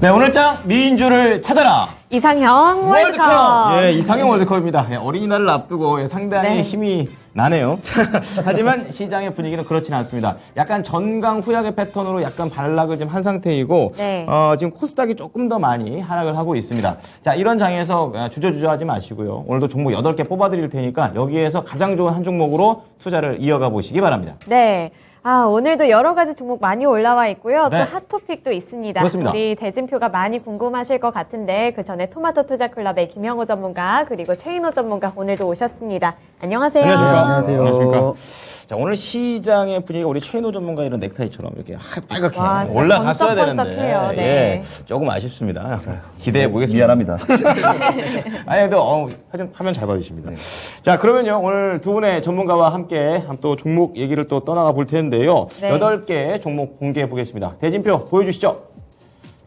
네, 오늘장 민주를 찾아라. 이상형 월드컵. 예, 이상형 월드컵입니다. 예, 어린이날을 앞두고 상당히 힘이 나네요. 하지만 시장의 분위기는 그렇지는 않습니다. 약간 전강 후약의 패턴으로 약간 반락을 좀 한 상태이고, 지금 코스닥이 조금 더 많이 하락을 하고 있습니다. 자, 이런 장에서 주저주저하지 마시고요. 오늘도 종목 8개 뽑아드릴 테니까 여기에서 가장 좋은 한 종목으로 투자를 이어가 보시기 바랍니다. 네. 오늘도 여러 가지 종목 많이 올라와 있고요. 네. 또 핫토픽도 있습니다. 그렇습니다. 우리 대진표가 많이 궁금하실 것 같은데 그 전에 토마토 투자클럽의 김영호 전문가 그리고 최인호 전문가 오늘도 오셨습니다. 안녕하세요. 안녕하십니까. 안녕하십니까. 자, 오늘 시장의 분위기가 우리 최인호 전문가 이런 넥타이처럼 이렇게 빨갛게 와, 진짜 올라갔어야 되는데 번쩍번쩍해요. 네. 예, 조금 아쉽습니다. 기대해 보겠습니다. 미안합니다. 아니 근데 화면 잘 봐주십니다. 자, 그러면요 오늘 두 분의 전문가와 함께 또 종목 얘기를 또 떠나가 볼 텐데요. 네. 8개 종목 공개해 보겠습니다. 대진표 보여주시죠.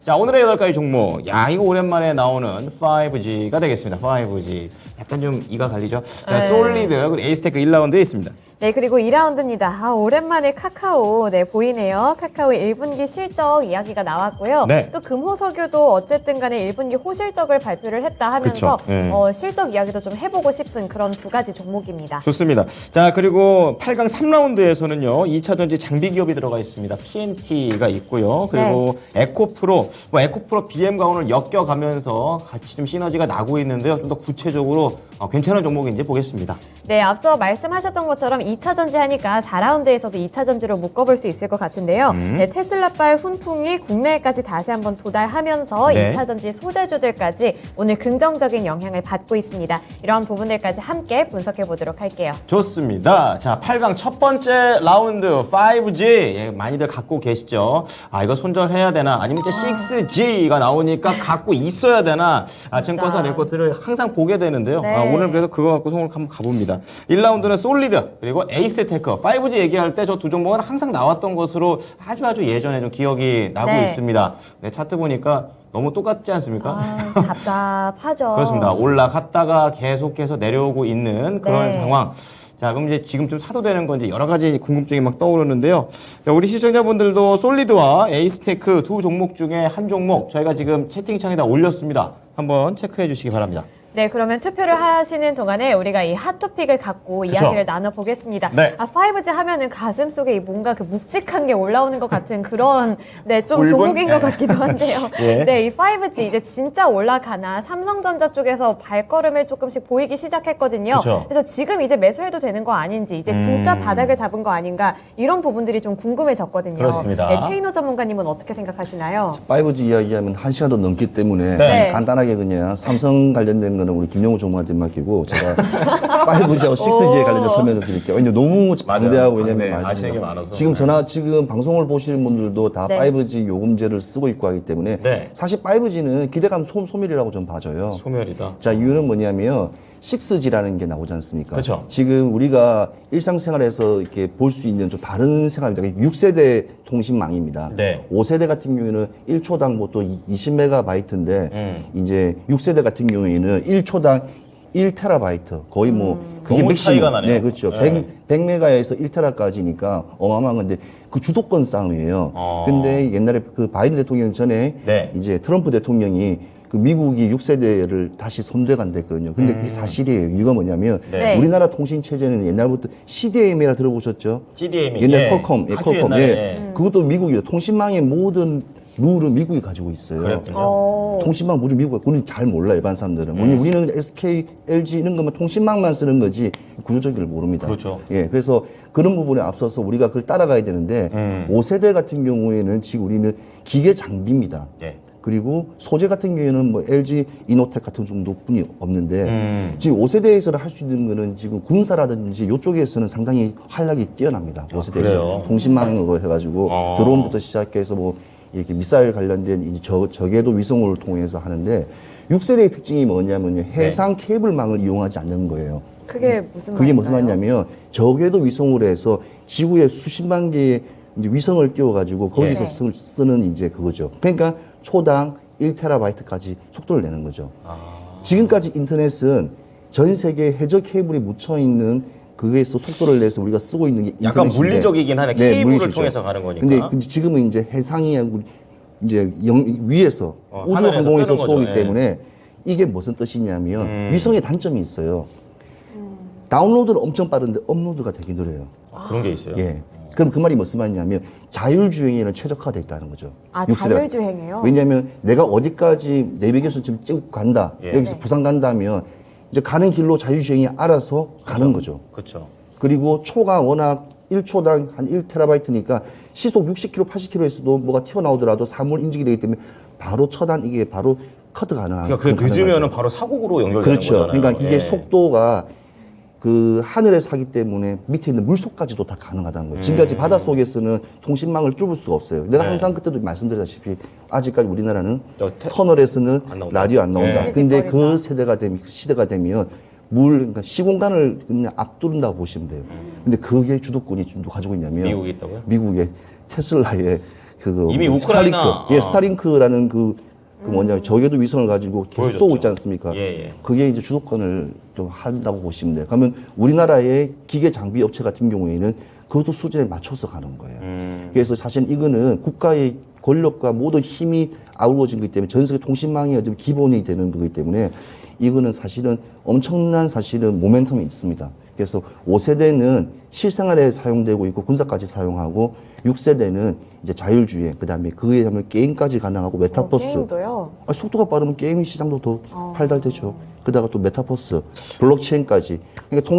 자, 오늘의 8가지 종목. 야, 이거 오랜만에 나오는 5G가 되겠습니다. 5G. 약간 좀 이가 갈리죠? 자, 솔리드, 그리고 에이스테크 1라운드에 있습니다. 네, 그리고 2라운드입니다. 오랜만에 카카오, 보이네요. 카카오 1분기 실적 이야기가 나왔고요. 네. 또 금호석유도 어쨌든 간에 1분기 호실적을 발표를 했다 하면서 그쵸. 네. 실적 이야기도 좀 해보고 싶은 그런 두 가지 종목입니다. 좋습니다. 자, 그리고 8강 3라운드에서는요, 2차전지 장비 기업이 들어가 있습니다. PNT가 있고요. 그리고 에코프로, 에코프로 BM과오늘 엮여가면서 같이 좀 시너지가 나고 있는데요. 좀 더 구체적으로 괜찮은 종목인지 보겠습니다. 네, 앞서 말씀하셨던 것처럼 2차 전지 하니까 4라운드에서도 2차 전지로 묶어볼 수 있을 것 같은데요. 네, 테슬라발 훈풍이 국내에까지 다시 한번 도달하면서 네. 2차 전지 소재주들까지 오늘 긍정적인 영향을 받고 있습니다. 이러한 부분들까지 함께 분석해 보도록 할게요. 좋습니다. 자, 8강 첫 번째 라운드 5G. 예, 많이들 갖고 계시죠? 이거 손절해야 되나? 아니면 이제 6G가 나오니까 갖고 있어야 되나? 증권사 레포트를 항상 보게 되는데요. 네. 오늘 그래서 그거 갖고 손을 한번 가봅니다. 1라운드는 솔리드, 그리고 에이스테크. 5G 얘기할 때 저 두 종목은 항상 나왔던 것으로 아주 예전에 좀 기억이 나고 네. 있습니다. 네, 차트 보니까 너무 똑같지 않습니까? 답답하죠. 그렇습니다. 올라갔다가 계속해서 내려오고 있는 그런 네. 상황. 자, 그럼 이제 지금 좀 사도 되는 건지 여러 가지 궁금증이 막 떠오르는데요. 자, 우리 시청자분들도 솔리드와 에이스테크 두 종목 중에 한 종목 저희가 지금 채팅창에다 올렸습니다. 한번 체크해 주시기 바랍니다. 네, 그러면 투표를 하시는 동안에 우리가 이 핫토픽을 갖고 이야기를 나눠보겠습니다. 네. 5G 하면은 가슴 속에 뭔가 그 묵직한 게 올라오는 것 같은 그런, 좀 울분? 종목인 것 같기도 한데요. 예. 네, 이 5G 이제 진짜 올라가나 삼성전자 쪽에서 발걸음을 조금씩 보이기 시작했거든요. 그쵸. 그래서 지금 이제 매수해도 되는 거 아닌지, 이제 진짜 바닥을 잡은 거 아닌가, 이런 부분들이 좀 궁금해졌거든요. 그렇습니다. 네, 최인호 전문가님은 어떻게 생각하시나요? 5G 이야기하면 1시간도 넘기 때문에 네. 간단하게 그냥 삼성 관련된 거는 우리 김영우 전문가한테 맡기고 제가 5G하고 6G에 관련된 설명을 드릴게요. 근데 너무 방대하고 왜냐면 아시는 게 많아서. 지금 방송을 보시는 분들도 다 네. 5G 요금제를 쓰고 있고 하기 때문에 네. 사실 5G는 기대감 소멸이라고 좀 봐줘요. 소멸이다. 자, 이유는 뭐냐면 6G라는 게 나오지 않습니까? 그렇죠. 지금 우리가 일상생활에서 이렇게 볼 수 있는 좀 다른 생활입니다. 6세대 통신망입니다. 네. 5세대 같은 경우에는 1초당 보통 20메가바이트인데 이제 6세대 같은 경우에는 1초당 1테라바이트 거의 그게 너무 맥시멈. 차이가 나네요. 네, 그렇죠. 네. 100메가에서 1테라까지니까 어마어마한 건데 그 주도권 싸움이에요. 근데 옛날에 그 바이든 대통령 전에 네. 이제 트럼프 대통령이 그 미국이 6세대를 다시 손대간댔거든요. 근데 그게 사실이에요. 이유가 뭐냐면 네. 우리나라 통신 체제는 옛날부터 CDM이라 들어보셨죠? CDM이 옛날 퀄컴, 아주 퀄컴. 옛날에. 예. 그것도 미국이에요. 통신망의 모든 룰은 미국이 가지고 있어요. 그랬군요. 통신망 모두 미국이 그건 잘 몰라 일반 사람들은. 우리는 SK, LG 이런 거면 통신망만 쓰는 거지 구조적인 걸 모릅니다. 그렇죠. 예, 그래서 그런 부분에 앞서서 우리가 그걸 따라가야 되는데 5세대 같은 경우에는 지금 우리는 기계 장비입니다. 예. 그리고 소재 같은 경우에는 뭐 LG 이노텍 같은 정도뿐이 없는데 지금 5세대에서 할 수 있는 거는 지금 군사라든지 이쪽에서는 상당히 활약이 뛰어납니다. 5세대에서 그래요? 통신망으로 해가지고 드론부터 시작해서 뭐 이렇게 미사일 관련된 이 저궤도 위성을 통해서 하는데 6세대의 특징이 뭐냐면요. 해상 케이블망을 이용하지 않는 거예요. 그게 무슨 그게 말인가요? 무슨 말이냐면 저궤도 위성으로 해서 지구에 수십만 개의 이제 위성을 띄워가지고 거기서 네. 쓰는 이제 그거죠. 그러니까 초당 1테라바이트까지 속도를 내는 거죠. 지금까지 인터넷은 전 세계 해저 케이블이 묻혀 있는 그게서 속도를 내서 우리가 쓰고 있는 게 약간 인터넷인데 물리적이긴 하네. 케이블을 물리적이죠. 통해서 가는 거니까. 근데 지금은 이제 해상이 이제 위에서 우주 하늘에서 항공에서 뜨는 거죠. 쏘기 예. 때문에 이게 무슨 뜻이냐면 위성의 단점이 있어요. 다운로드는 엄청 빠른데 업로드가 되게 느려요. 그런 게 있어요. 예. 그럼 그 말이 무슨 말이냐면 자율주행에는 최적화되어 있다는 거죠. 아, 6세대가. 자율주행이에요? 왜냐하면 내가 어디까지 내비게이션 지금 찍고 간다. 예. 여기서 네. 부산 간다면 이제 가는 길로 자율주행이 알아서 가는 거죠. 그렇죠. 그리고 초가 워낙 1초당 한 1TB니까 시속 60km, 80km에서도 뭐가 튀어나오더라도 사물 인식이 되기 때문에 바로 처단 이게 바로 커트 가능한. 그러니까 그 늦으면은 바로 사고로 연결되는 그렇죠. 거잖아요. 그러니까 이게 예. 속도가 그 하늘에서 하기 때문에 밑에 있는 물속까지도 다 가능하다는 거예요. 지금까지 바닷속에서는 통신망을 뚫을 수가 없어요. 내가 네. 항상 그때도 말씀드렸다시피 아직까지 우리나라는 저 터널에서는 안 나온다. 라디오 안 나온다. 네. 근데 그 찌직거린다. 시대가 되면 그러니까 시공간을 그냥 앞두른다고 보시면 돼요. 근데 그게 주도권이 좀 가지고 있냐면 미국이 있다고요? 미국의 테슬라의 그 이미 우크라이나. 스타링크, 예, 스타링크라는 그 뭐냐 저기도 위성을 가지고 계속 보여줬죠. 쏘고 있지 않습니까? 예, 예. 그게 이제 주도권을 좀 한다고 보시면 돼요. 그러면 우리나라의 기계 장비 업체 같은 경우에는 그것도 수준에 맞춰서 가는 거예요. 그래서 사실 이거는 국가의 권력과 모든 힘이 아우러진 거기 때문에 전 세계 통신망이 어떤 기본이 되는 거기 때문에 이거는 사실은 엄청난 사실은 모멘텀이 있습니다. 그래서 5세대는 실생활에 사용되고 있고 군사까지 사용하고 6세대는 이제 자율주행, 그 다음에 그에 하면 게임까지 가능하고 메타버스. 게임도요? 아, 속도가 빠르면 게임 시장도 더 활달되죠. 그다가 또 메타버스, 블록체인까지. 그러니까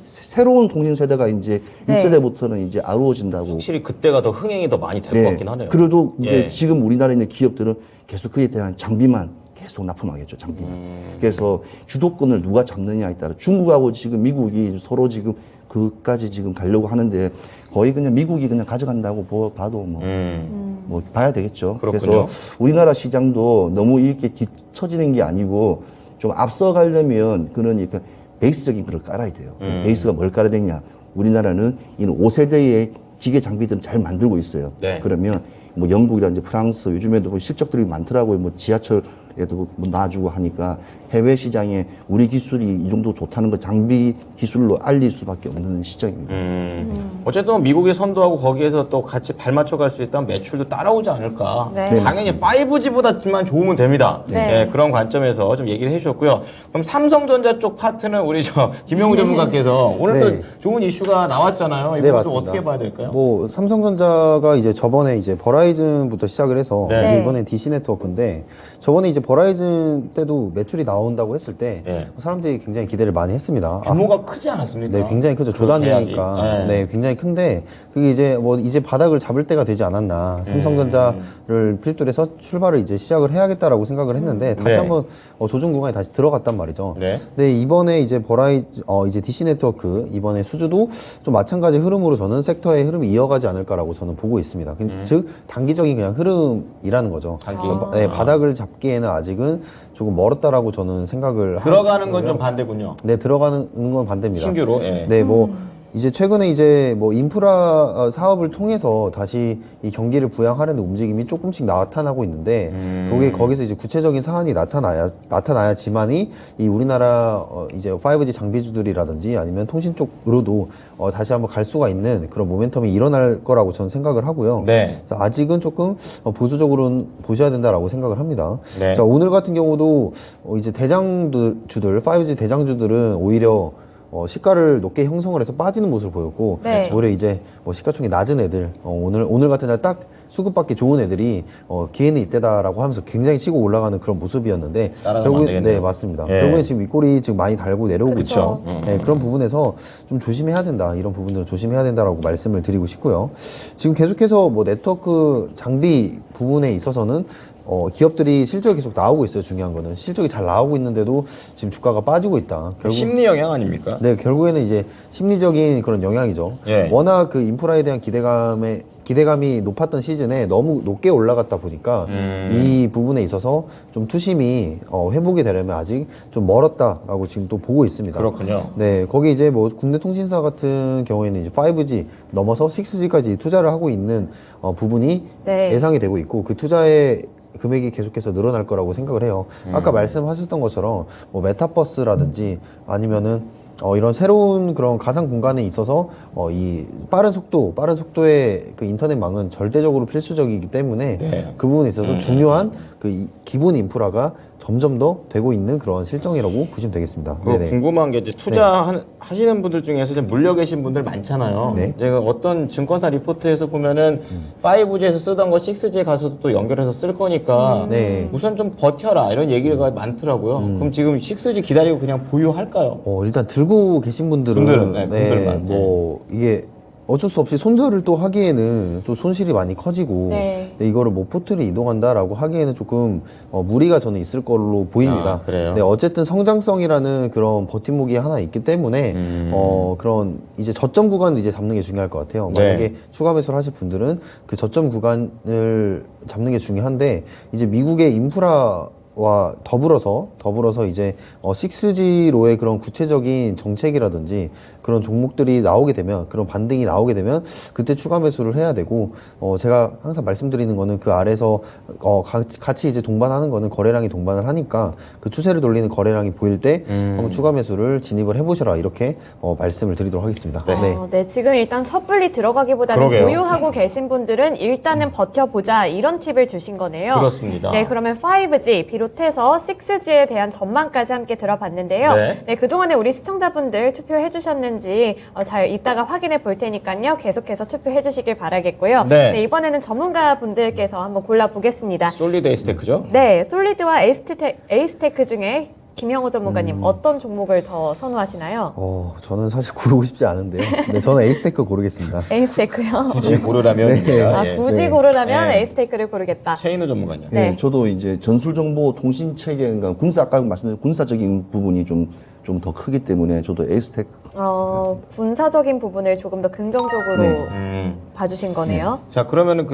새로운 통신 세대가 이제 네. 6세대부터는 이제 아우러진다고. 확실히 그때가 더 흥행이 더 많이 될 것 같긴 하네요. 그래도 이제 예. 지금 우리나라에 있는 기업들은 계속 그에 대한 장비만 계속 납품하겠죠, 장비만. 그래서 주도권을 누가 잡느냐에 따라 중국하고 지금 미국이 서로 지금 그까지 지금 가려고 하는데 거의 그냥 미국이 그냥 가져간다고 봐도 뭐 봐야 되겠죠. 그렇군요. 그래서 우리나라 시장도 너무 이렇게 뒤처지는 게 아니고 좀 앞서가려면 그러니까 베이스적인 걸 깔아야 돼요. 베이스가 뭘 깔아야 되냐. 우리나라는 이는 5세대의 기계 장비들은 잘 만들고 있어요. 네. 그러면 뭐 영국이라든지 프랑스 요즘에도 뭐 실적들이 많더라고요. 뭐 지하철에도 뭐 놔주고 하니까 해외 시장에 우리 기술이 이 정도 좋다는 거 장비 기술로 알릴 수밖에 없는 시장입니다. 어쨌든 미국이 선도하고 거기에서 또 같이 발맞춰 갈 수 있다면 매출도 따라오지 않을까. 네. 네, 당연히 5G보다만 좋으면 됩니다. 네. 네, 그런 관점에서 좀 얘기를 해주셨고요. 그럼 삼성전자 쪽 파트는 우리 김영우 전문가께서 오늘 네. 또 좋은 이슈가 나왔잖아요. 네, 이거 또 맞습니다. 어떻게 봐야 될까요? 뭐 삼성전자가 이제 저번에 이제 버라이즌부터 시작을 해서 네. 이제 네. 이번엔 DC 네트워크인데 저번에 이제 버라이즌 때도 매출이 나온다고 했을 때 네. 사람들이 굉장히 기대를 많이 했습니다. 규모가 크지 않았습니까? 네, 굉장히 크죠. 그 조단위니까. 계약이. 네, 굉장히 큰데 그게 이제 뭐 이제 바닥을 잡을 때가 되지 않았나. 삼성전자를 필두로 해서 출발을 이제 시작을 해야겠다라고 생각을 했는데 다시 네. 한번 조정 구간에 다시 들어갔단 말이죠. 네. 근데 이번에 이제 이제 DC 네트워크 이번에 수주도 좀 마찬가지 흐름으로 저는 섹터의 흐름이 이어가지 않을까라고 저는 보고 있습니다. 즉 단기적인 그냥 흐름이라는 거죠. 네, 바닥을 잡기에는 아직은 조금 멀었다라고 저는 생각을 들어가는 건 좀 반대군요. 네, 들어가는 건 반대입니다. 신규로. 예. 네, 뭐 이제 최근에 이제 뭐 인프라 사업을 통해서 다시 이 경기를 부양하려는 움직임이 조금씩 나타나고 있는데 그게 거기서 이제 구체적인 사안이 나타나야지만이 이 우리나라 이제 5G 장비주들이라든지 아니면 통신 쪽으로도 다시 한번 갈 수가 있는 그런 모멘텀이 일어날 거라고 저는 생각을 하고요. 네. 그래서 아직은 조금 보수적으로 보셔야 된다라고 생각을 합니다. 네. 자, 오늘 같은 경우도 이제 대장주들 5G 대장주들은 오히려 시가를 높게 형성을 해서 빠지는 모습을 보였고 네. 오히려 이제 뭐 시가총이 낮은 애들 오늘 같은 날 딱 수급받기 좋은 애들이 기회는 이때다라고 하면서 굉장히 치고 올라가는 그런 모습이었는데 따라가면 안 되겠네요. 네, 맞습니다. 예. 결국에 지금 윗골이 지금 많이 달고 내려오고 그쵸. 있죠. 네, 그런 부분에서 좀 조심해야 된다. 이런 부분들은 조심해야 된다라고 말씀을 드리고 싶고요. 지금 계속해서 뭐 네트워크 장비 부분에 있어서는 기업들이 실적이 계속 나오고 있어요. 중요한 거는 실적이 잘 나오고 있는데도 지금 주가가 빠지고 있다. 심리 영향 아닙니까? 네, 결국에는 이제 심리적인 그런 영향이죠. 예. 워낙 그 인프라에 대한 기대감이 높았던 시즌에 너무 높게 올라갔다 보니까 이 부분에 있어서 좀 투심이 회복이 되려면 아직 좀 멀었다라고 지금 또 보고 있습니다. 그렇군요. 네, 거기 이제 뭐 국내 통신사 같은 경우에는 이제 5G 넘어서 6G까지 투자를 하고 있는 부분이 네. 예상이 되고 있고 그 투자의 금액이 계속해서 늘어날 거라고 생각을 해요. 아까 말씀하셨던 것처럼 뭐 메타버스라든지 아니면은 이런 새로운 그런 가상 공간에 있어서 이 빠른 속도의 그 인터넷망은 절대적으로 필수적이기 때문에 네. 그 부분에 있어서 중요한 그 기본 인프라가 점점 더 되고 있는 그런 실정이라고 보시면 되겠습니다. 그 궁금한 게 이제 투자하시는 분들 중에서 이제 물려 계신 분들 많잖아요. 네. 제가 어떤 증권사 리포트에서 보면은 5G에서 쓰던 거 6G에 가서도 또 연결해서 쓸 거니까 네. 우선 좀 버텨라 이런 얘기가 많더라고요. 그럼 지금 6G 기다리고 그냥 보유할까요? 일단 들고 계신 분들은 분들만, 이게 어쩔 수 없이 손절을 또 하기에는 좀 손실이 많이 커지고 네. 근데 이거를 뭐 포트를 이동한다라고 하기에는 조금 무리가 저는 있을 걸로 보입니다. 아, 그래요? 네, 어쨌든 성장성이라는 그런 버팀목이 하나 있기 때문에 그런 이제 저점 구간을 이제 잡는 게 중요할 것 같아요. 네. 만약에 추가 매수를 하실 분들은 그 저점 구간을 잡는 게 중요한데 이제 미국의 인프라와 더불어서 이제 6G로의 그런 구체적인 정책이라든지 그런 종목들이 나오게 되면 그런 반등이 나오게 되면 그때 추가 매수를 해야 되고 제가 항상 말씀드리는 거는 그 아래서 같이 이제 동반하는 거는 거래량이 동반을 하니까 그 추세를 돌리는 거래량이 보일 때 한번 추가 매수를 진입을 해보셔라 이렇게 말씀을 드리도록 하겠습니다. 네, 지금 일단 섣불리 들어가기보다는 그러게요. 보유하고 계신 분들은 일단은 버텨보자 이런 팁을 주신 거네요. 그렇습니다. 네, 그러면 5G 비롯해서 6G에 대한 전망까지 함께 들어봤는데요. 네. 그동안에 우리 시청자분들 투표해 주셨는지 잘 이따가 확인해 볼 테니까요. 계속해서 투표해 주시길 바라겠고요. 네. 이번에는 전문가분들께서 한번 골라보겠습니다. 솔리드 에이스테크죠? 네, 솔리드와 에이스테크 중에 김형호 전문가님 어떤 종목을 더 선호하시나요? 저는 사실 고르고 싶지 않은데요. 네, 저는 에이스테크 고르겠습니다. 에이스테크요? 굳이 고르라면 굳이 고르라면 네. 에이스테크를 고르겠다. 최인우 전문가님. 네. 네, 저도 이제 전술정보 통신 체계인가 아까 말씀드린 군사적인 부분이 좀 더 크기 때문에 저도 에이스텍 군사적인 부분을 조금 더 긍정적으로 네. 봐주신 거네요. 자, 그러면은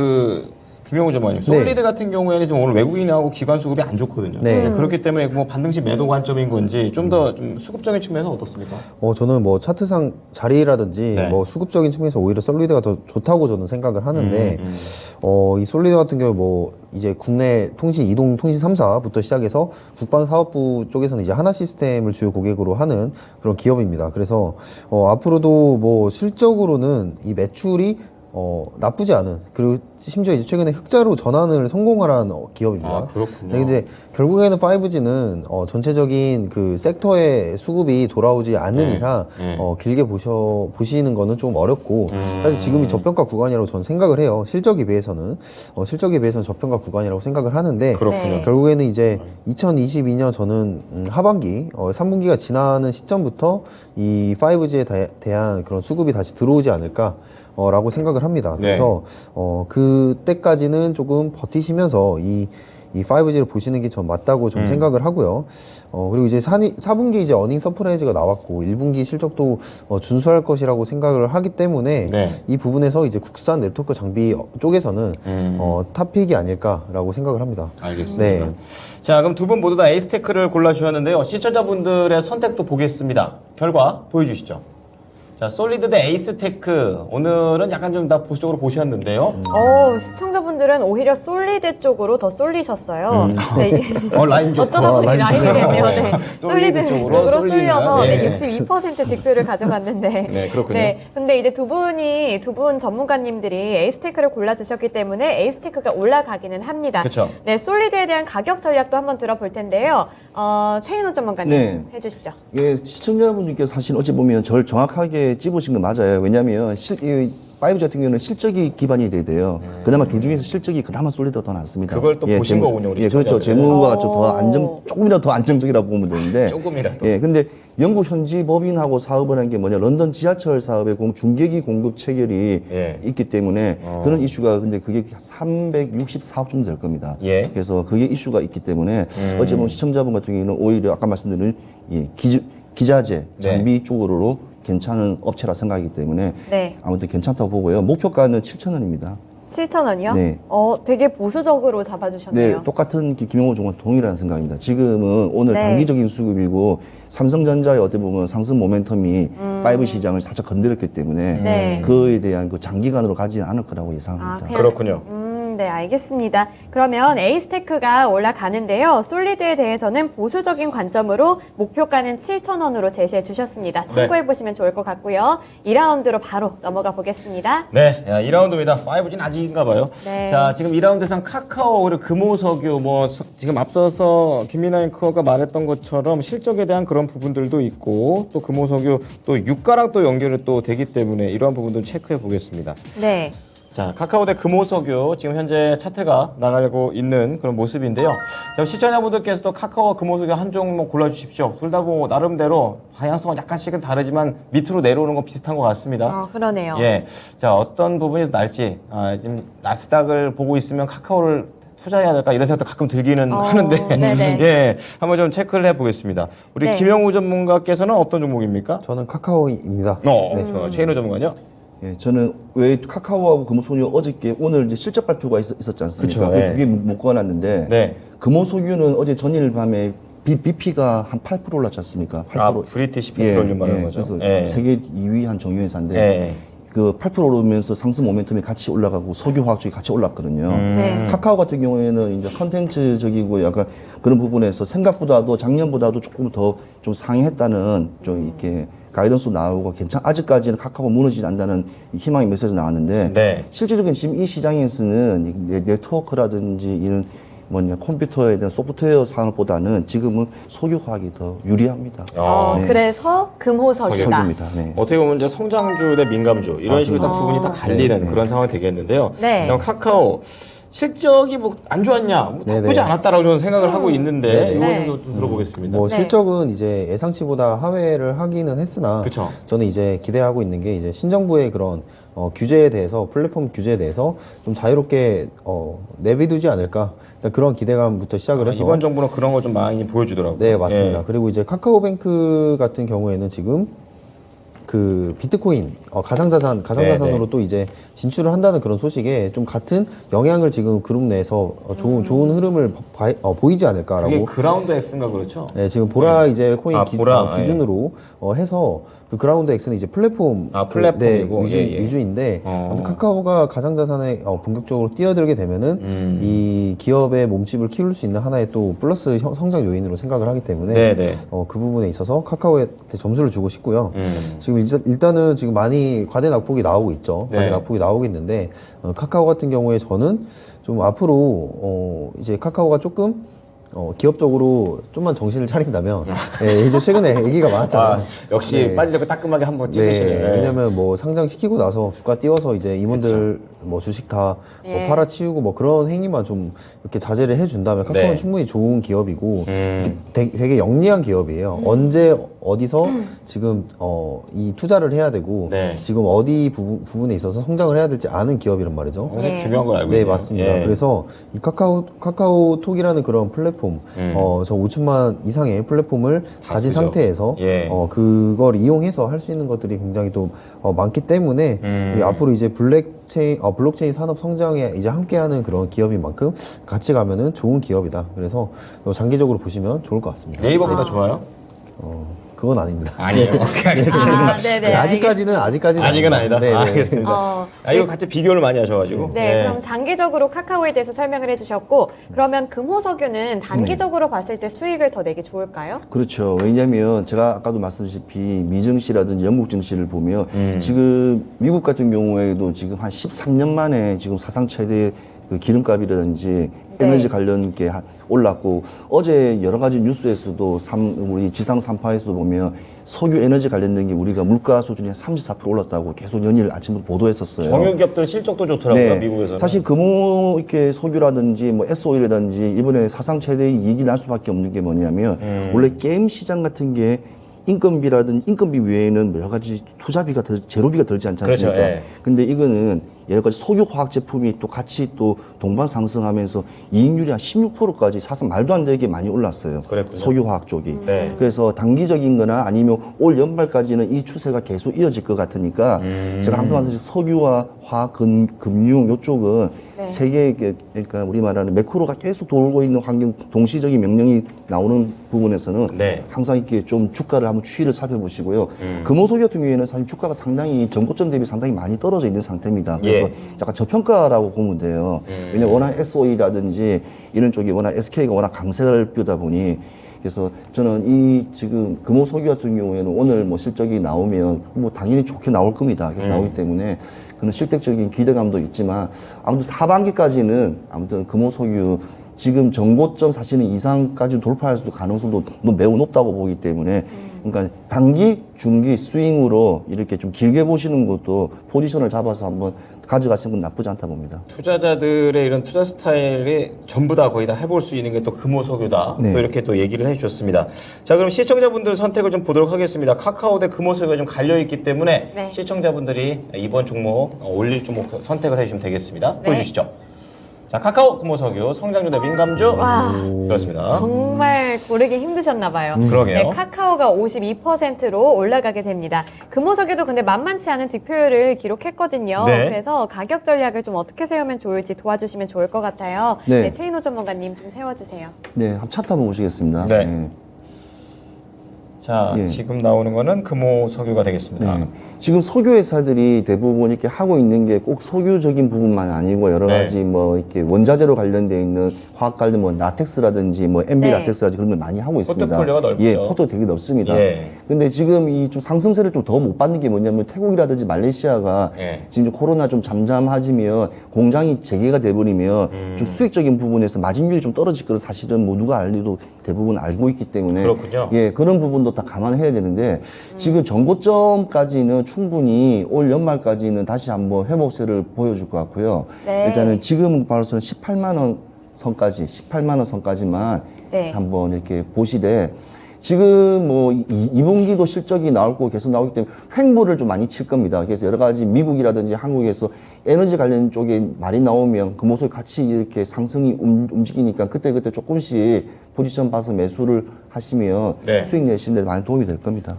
김용우 전문가님, 솔리드 같은 경우에는 좀 오늘 외국인하고 기관 수급이 안 좋거든요. 네. 그렇기 때문에 뭐 반등시 매도 관점인 건지 좀 더 좀 수급적인 측면에서 어떻습니까? 저는 뭐 차트상 자리라든지 네. 뭐 수급적인 측면에서 오히려 솔리드가 더 좋다고 저는 생각을 하는데 이 솔리드 같은 경우 뭐 이제 국내 이동 통신 3사부터 시작해서 국방사업부 쪽에서는 이제 하나 시스템을 주요 고객으로 하는 그런 기업입니다. 그래서 앞으로도 뭐 실적으로는 이 매출이 나쁘지 않은 그리고 심지어 이제 최근에 흑자로 전환을 성공하는 기업입니다. 아, 그렇군요. 네, 근데 결국에는 5G는 전체적인 그 섹터의 수급이 돌아오지 않는 이상 길게 보시는 거는 좀 어렵고 사실 지금이 저평가 구간이라고 저는 생각을 해요. 실적에 비해서는 저평가 구간이라고 생각을 하는데 그렇군요. 결국에는 이제 2022년 저는 하반기 3분기가 지나는 시점부터 이 5G에 대한 그런 수급이 다시 들어오지 않을까 라고 생각을 합니다. 네. 그래서 그때까지는 조금 버티시면서 이 5G를 보시는 게 전 맞다고 좀 생각을 하고요. 그리고 이제 4분기 이제 어닝 서프라이즈가 나왔고 1분기 실적도 준수할 것이라고 생각을 하기 때문에 네. 이 부분에서 이제 국산 네트워크 장비 쪽에서는 탑픽이 아닐까라고 생각을 합니다. 알겠습니다. 네. 자, 그럼 두 분 모두 다 에이스테크를 골라주셨는데요. 시청자분들의 선택도 보겠습니다. 결과 보여주시죠. 자, 솔리드 대 에이스테크. 오늘은 약간 좀 다 보수적으로 보셨는데요. 시청자분들은 오히려 솔리드 쪽으로 더 쏠리셨어요. 네. 라인 좋고. 어쩌다 보니 라인이 됐네요. 네. 솔리드 솔리드 쪽으로 쪽으로 쏠리는. 쏠려서 네. 62% 득표를 가져갔는데. 네, 그렇군요. 근데 이제 두 분 전문가님들이 에이스테크를 골라주셨기 때문에 에이스테크가 올라가기는 합니다. 그쵸. 네, 솔리드에 대한 가격 전략도 한번 들어볼 텐데요. 최인호 전문가님 네. 해주시죠. 예, 시청자분들께서 사실 어찌 보면 저를 정확하게 찝으신 건 맞아요. 왜냐하면 5G 같은 경우는 실적이 기반이 돼야 돼요. 그나마 둘 중에서 실적이 그나마 솔리드가 더 낫습니다. 그걸 또 보신 거군요, 우리 그렇죠. 시청자분들은. 재무가 좀 더 조금이라도 더 안정적이라고 보면 되는데. 조금이라도. 예, 근데 영국 현지 법인하고 사업을 한 게 뭐냐, 런던 지하철 사업의 중계기 공급 체결이 예. 있기 때문에 그런 이슈가 근데 그게 364억 정도 될 겁니다. 예. 그래서 그게 이슈가 있기 때문에 어찌 보면 시청자분 같은 경우는 오히려 아까 말씀드린 기자재 장비 쪽으로 괜찮은 업체라 생각하기 때문에 네. 아무튼 괜찮다고 보고요. 목표가는 7,000원입니다. 7,000원이요? 네. 되게 보수적으로 잡아주셨네요. 네, 똑같은 김용호 종과 동일한 생각입니다. 지금은 오늘 네. 단기적인 수급이고 삼성전자의 어떻게 보면 상승 모멘텀이 5G 시장을 살짝 건드렸기 때문에 네. 그에 대한 그 장기간으로 가지 않을 거라고 예상합니다. 그냥 그렇군요. 네, 알겠습니다. 그러면 에이스테크가 올라가는데요. 솔리드에 대해서는 보수적인 관점으로 목표가는 7,000원으로 제시해 주셨습니다. 참고해 보시면 좋을 것 같고요. 2라운드로 바로 넘어가 보겠습니다. 네, 2라운드입니다. 5G는 아직인가 봐요. 네. 자, 지금 2라운드에서는 카카오 그리고 금호석유 지금 앞서서 김민아 앵커가 말했던 것처럼 실적에 대한 그런 부분들도 있고 또 금호석유 또 유가랑 또 연결이 또 되기 때문에 이러한 부분들 체크해 보겠습니다. 네. 자, 카카오 대 금호석유 지금 현재 차트가 나가고 있는 그런 모습인데요. 자, 시청자분들께서도 카카오와 금호석유 한 종목 골라주십시오. 둘 다 뭐 나름대로 방향성은 약간씩은 다르지만 밑으로 내려오는 건 비슷한 것 같습니다. 그러네요. 예, 자 어떤 부분이 날지 지금 나스닥을 보고 있으면 카카오를 투자해야 될까 이런 생각도 가끔 들기는 하는데 네네. 예, 한번 좀 체크를 해보겠습니다. 우리 네. 김영우 전문가께서는 어떤 종목입니까? 저는 카카오입니다. 좋아요. 최인호 전문가요? 예, 저는 왜 카카오하고 금호석유 어저께 오늘 이제 실적 발표가 있었지 않습니까? 그쵸, 예. 그게 묶어놨는데 네. 금호석유는 어제 전일 밤에 BP가 한 8% 올랐지 않습니까? 8%. 브리티시 페트롤리움 말하는 거죠. 그래서 예. 세계 2위 한 정유회사인데 예. 그 8% 오르면서 상승 모멘텀이 같이 올라가고 석유화학 쪽이 같이 올랐거든요. 네. 카카오 같은 경우에는 이제 컨텐츠적이고 약간 그런 부분에서 생각보다도 작년보다도 조금 더 좀 상회했다는 좀 이렇게 가이던스 나오고 아직까지는 카카오 무너지지 않는다는 희망의 메시지 나왔는데 네. 실질적인 지금 이 시장에서는 이 네트워크라든지 이런 컴퓨터에 대한 소프트웨어 산업보다는 지금은 석유화학이 더 유리합니다. 네. 그래서 금호석유다. 석유입니다. 네. 어떻게 보면 이제 성장주 대 민감주 이런 식으로 딱 두 분이 딱 갈리는 그런 상황이 되겠는데요. 네. 그럼 카카오 실적이 뭐 안 좋았냐, 뭐 나쁘지 네네. 않았다라고 저는 생각을 하고 있는데 네. 이거 좀 들어보겠습니다. 뭐 네. 실적은 이제 예상치보다 하회를 하기는 했으나 그쵸. 저는 이제 기대하고 있는 게 이제 신정부의 그런 규제에 대해서 플랫폼 규제에 대해서 좀 자유롭게 내비두지 않을까 일단 그런 기대감부터 시작을 해서 이번 정부는 그런 거 좀 많이 보여주더라고요. 네 맞습니다. 예. 그리고 이제 카카오뱅크 같은 경우에는 지금 그 비트코인 가상자산으로 네. 또 이제 진출을 한다는 그런 소식에 좀 같은 영향을 지금 그룹 내에서 좋은 흐름을 보이지 그게 않을까라고. 그라운드 X인가 그렇죠? 네, 지금 보라 이제 코인 보라, 기준으로 해서 그 그라운드 X는 이제 플랫폼 플랫폼이고 위주인데 아무튼 카카오가 가상자산에 본격적으로 뛰어들게 되면은 이 기업의 몸집을 키울 수 있는 하나의 또 플러스 성장 요인으로 생각을 하기 때문에 네네. 그 부분에 있어서 카카오한테 점수를 주고 싶고요. 지금 일단은 지금 많이 과대 낙폭이 나오고 있죠. 과대 네. 낙폭이 나오고 있는데 카카오 같은 경우에 저는 좀 앞으로 이제 카카오가 조금 기업적으로 좀만 정신을 차린다면 예, 이제 최근에 얘기가 많았잖아요. 역시 네. 빠지려고 따끔하게 한번 찍으시네요. 네, 왜냐면 뭐 상장시키고 나서 주가 띄워서 이제 임원들 뭐 주식 다 뭐 팔아치우고 뭐 그런 행위만 좀 이렇게 자제를 해준다면 카카오는 네. 충분히 좋은 기업이고 되게 영리한 기업이에요. 언제 어디서 지금 이 투자를 해야 되고 네. 지금 어디 부분에 있어서 성장을 해야 될지 아는 기업이란 말이죠. 굉장히 중요한 걸 알고 네, 있네요. 맞습니다. 예. 그래서 이 카카오톡이라는 그런 플랫폼, 저 5천만 이상의 플랫폼을 가진 쓰죠. 상태에서 예. 그걸 이용해서 할 수 있는 것들이 굉장히 또 많기 때문에 이 앞으로 이제 블록체인 산업 성장에 이제 함께하는 그런 기업인 만큼 같이 가면은 좋은 기업이다. 그래서 장기적으로 보시면 좋을 것 같습니다. 네이버보다 좋아요? 그건 아닙니다. 아니에요. 알겠습니다. 네네. 아직은 아니다. 네, 네. 알겠습니다. 이거 같이 비교를 많이 하셔가지고. 네, 그럼 장기적으로 카카오에 대해서 설명을 해주셨고, 그러면 금호석유는 단기적으로 봤을 때 수익을 더 내기 좋을까요? 그렇죠. 왜냐하면 제가 아까도 말씀드렸다시피 미증시라든지 영국 증시를 보면 지금 미국 같은 경우에도 지금 한 13년 만에 지금 사상 최대 그 기름값이라든지 에너지 관련 게 올랐고 어제 여러 가지 뉴스에서도 우리 지상 3파에서도 보면 석유 에너지 관련된 게 우리가 물가 수준이 34% 올랐다고 계속 연일 아침부터 보도했었어요. 정유기업들 실적도 좋더라고요, 미국에서는. 사실 금호 이렇게 석유라든지 뭐 S-오일이라든지 이번에 사상 최대 이익이 날 수밖에 없는 게 뭐냐면 원래 게임 시장 같은 게 인건비 외에는 여러 가지 투자비가 제로비가 들지 않지 않습니까? 그렇죠, 예. 근데 이거는 여러 가지 석유화학 제품이 또 같이 또 동반 상승하면서 이익률이 한 16%까지 사실 말도 안 되게 많이 올랐어요. 그랬군요. 석유화학 쪽이. 네. 그래서 단기적인 거나 아니면 올 연말까지는 이 추세가 계속 이어질 것 같으니까 제가 항상 말씀드린 석유와 화학, 금융 요쪽은 세계 그러니까 우리 말하는 매크로가 계속 돌고 있는 환경 동시적인 명령이 나오는 부분에서는 네. 항상 이렇게 좀 주가를 한번 추이를 살펴보시고요. 금호석유 같은 경우에는 사실 주가가 상당히 전고점 대비 상당히 많이 떨어져 있는 상태입니다. 그래서 그래서 약간 저평가라고 보면 돼요. 왜냐면 워낙 SOE라든지 이런 쪽이 워낙 SK가 워낙 강세를 띄우다 보니 그래서 저는 이 지금 금호석유 같은 경우에는 오늘 뭐 실적이 나오면 뭐 당연히 좋게 나올 겁니다. 그래서 나오기 때문에 그런 실적적인 기대감도 있지만 아무튼 하반기까지는 아무튼 금호석유 지금 정고점 사실은 이상까지 돌파할 수 가능성도 매우 높다고 보기 때문에 그러니까 단기, 중기 스윙으로 이렇게 좀 길게 보시는 것도 포지션을 잡아서 한번 가져가시는 건 나쁘지 않다 봅니다. 투자자들의 이런 투자 스타일이 전부 다 거의 다 해볼 수 있는 게 또 금호석유다. 네. 또 이렇게 또 얘기를 해주셨습니다. 자, 그럼 시청자분들 선택을 좀 보도록 하겠습니다. 카카오 대 금호석유가 좀 갈려있기 때문에 네. 시청자분들이 이번 종목 올릴 종목 선택을 해주시면 되겠습니다. 네. 보여주시죠. 자, 카카오 금호석유 성장주 대 민감주 와, 그렇습니다. 정말 고르기 힘드셨나 봐요. 그러게요. 네, 카카오가 52%로 올라가게 됩니다. 금호석유도 근데 만만치 않은 득표율을 기록했거든요. 네. 그래서 가격 전략을 좀 어떻게 세우면 좋을지 도와주시면 좋을 것 같아요. 네. 네, 최인호 전문가님 좀 세워주세요. 네, 차트 한번 보시겠습니다. 네. 자, 예. 지금 나오는 거는 금호석유가 되겠습니다. 네. 지금 석유 회사들이 대부분 이렇게 하고 있는 게 꼭 석유적인 부분만 아니고 여러 네. 가지 뭐 이렇게 원자재로 관련돼 있는 화학 관련 뭐 라텍스라든지 뭐 MB 네. 라텍스라든지 그런 걸 많이 하고 있습니다. 포트폴리오가 넓죠. 예, 포트 되게 넓습니다. 예. 근데 지금 이 좀 상승세를 좀 더 못 받는 게 뭐냐면 태국이라든지 말레이시아가 예. 지금 코로나 좀 잠잠해지면 공장이 재개가 돼버리면 좀 수익적인 부분에서 마진율이 좀 떨어질 거는 사실은 뭐 누가 알리도 대부분 알고 있기 때문에 그렇군요. 예, 그런 부분도 다 감안해야 되는데 지금 전고점까지는 충분히 올 연말까지는 다시 한번 회복세를 보여줄 것 같고요. 네. 일단은 지금 봐서는 18만 원 선까지만 네. 한번 이렇게 보시되 지금 뭐 2분기도 실적이 나올 거 계속 나오기 때문에 횡보를 좀 많이 칠 겁니다. 그래서 여러 가지 미국이라든지 한국에서 에너지 관련 쪽에 말이 나오면 그 모습이 같이 이렇게 상승이 움직이니까 그때그때 조금씩 포지션 봐서 매수를 하시면 네. 수익 내시는 데 많이 도움이 될 겁니다.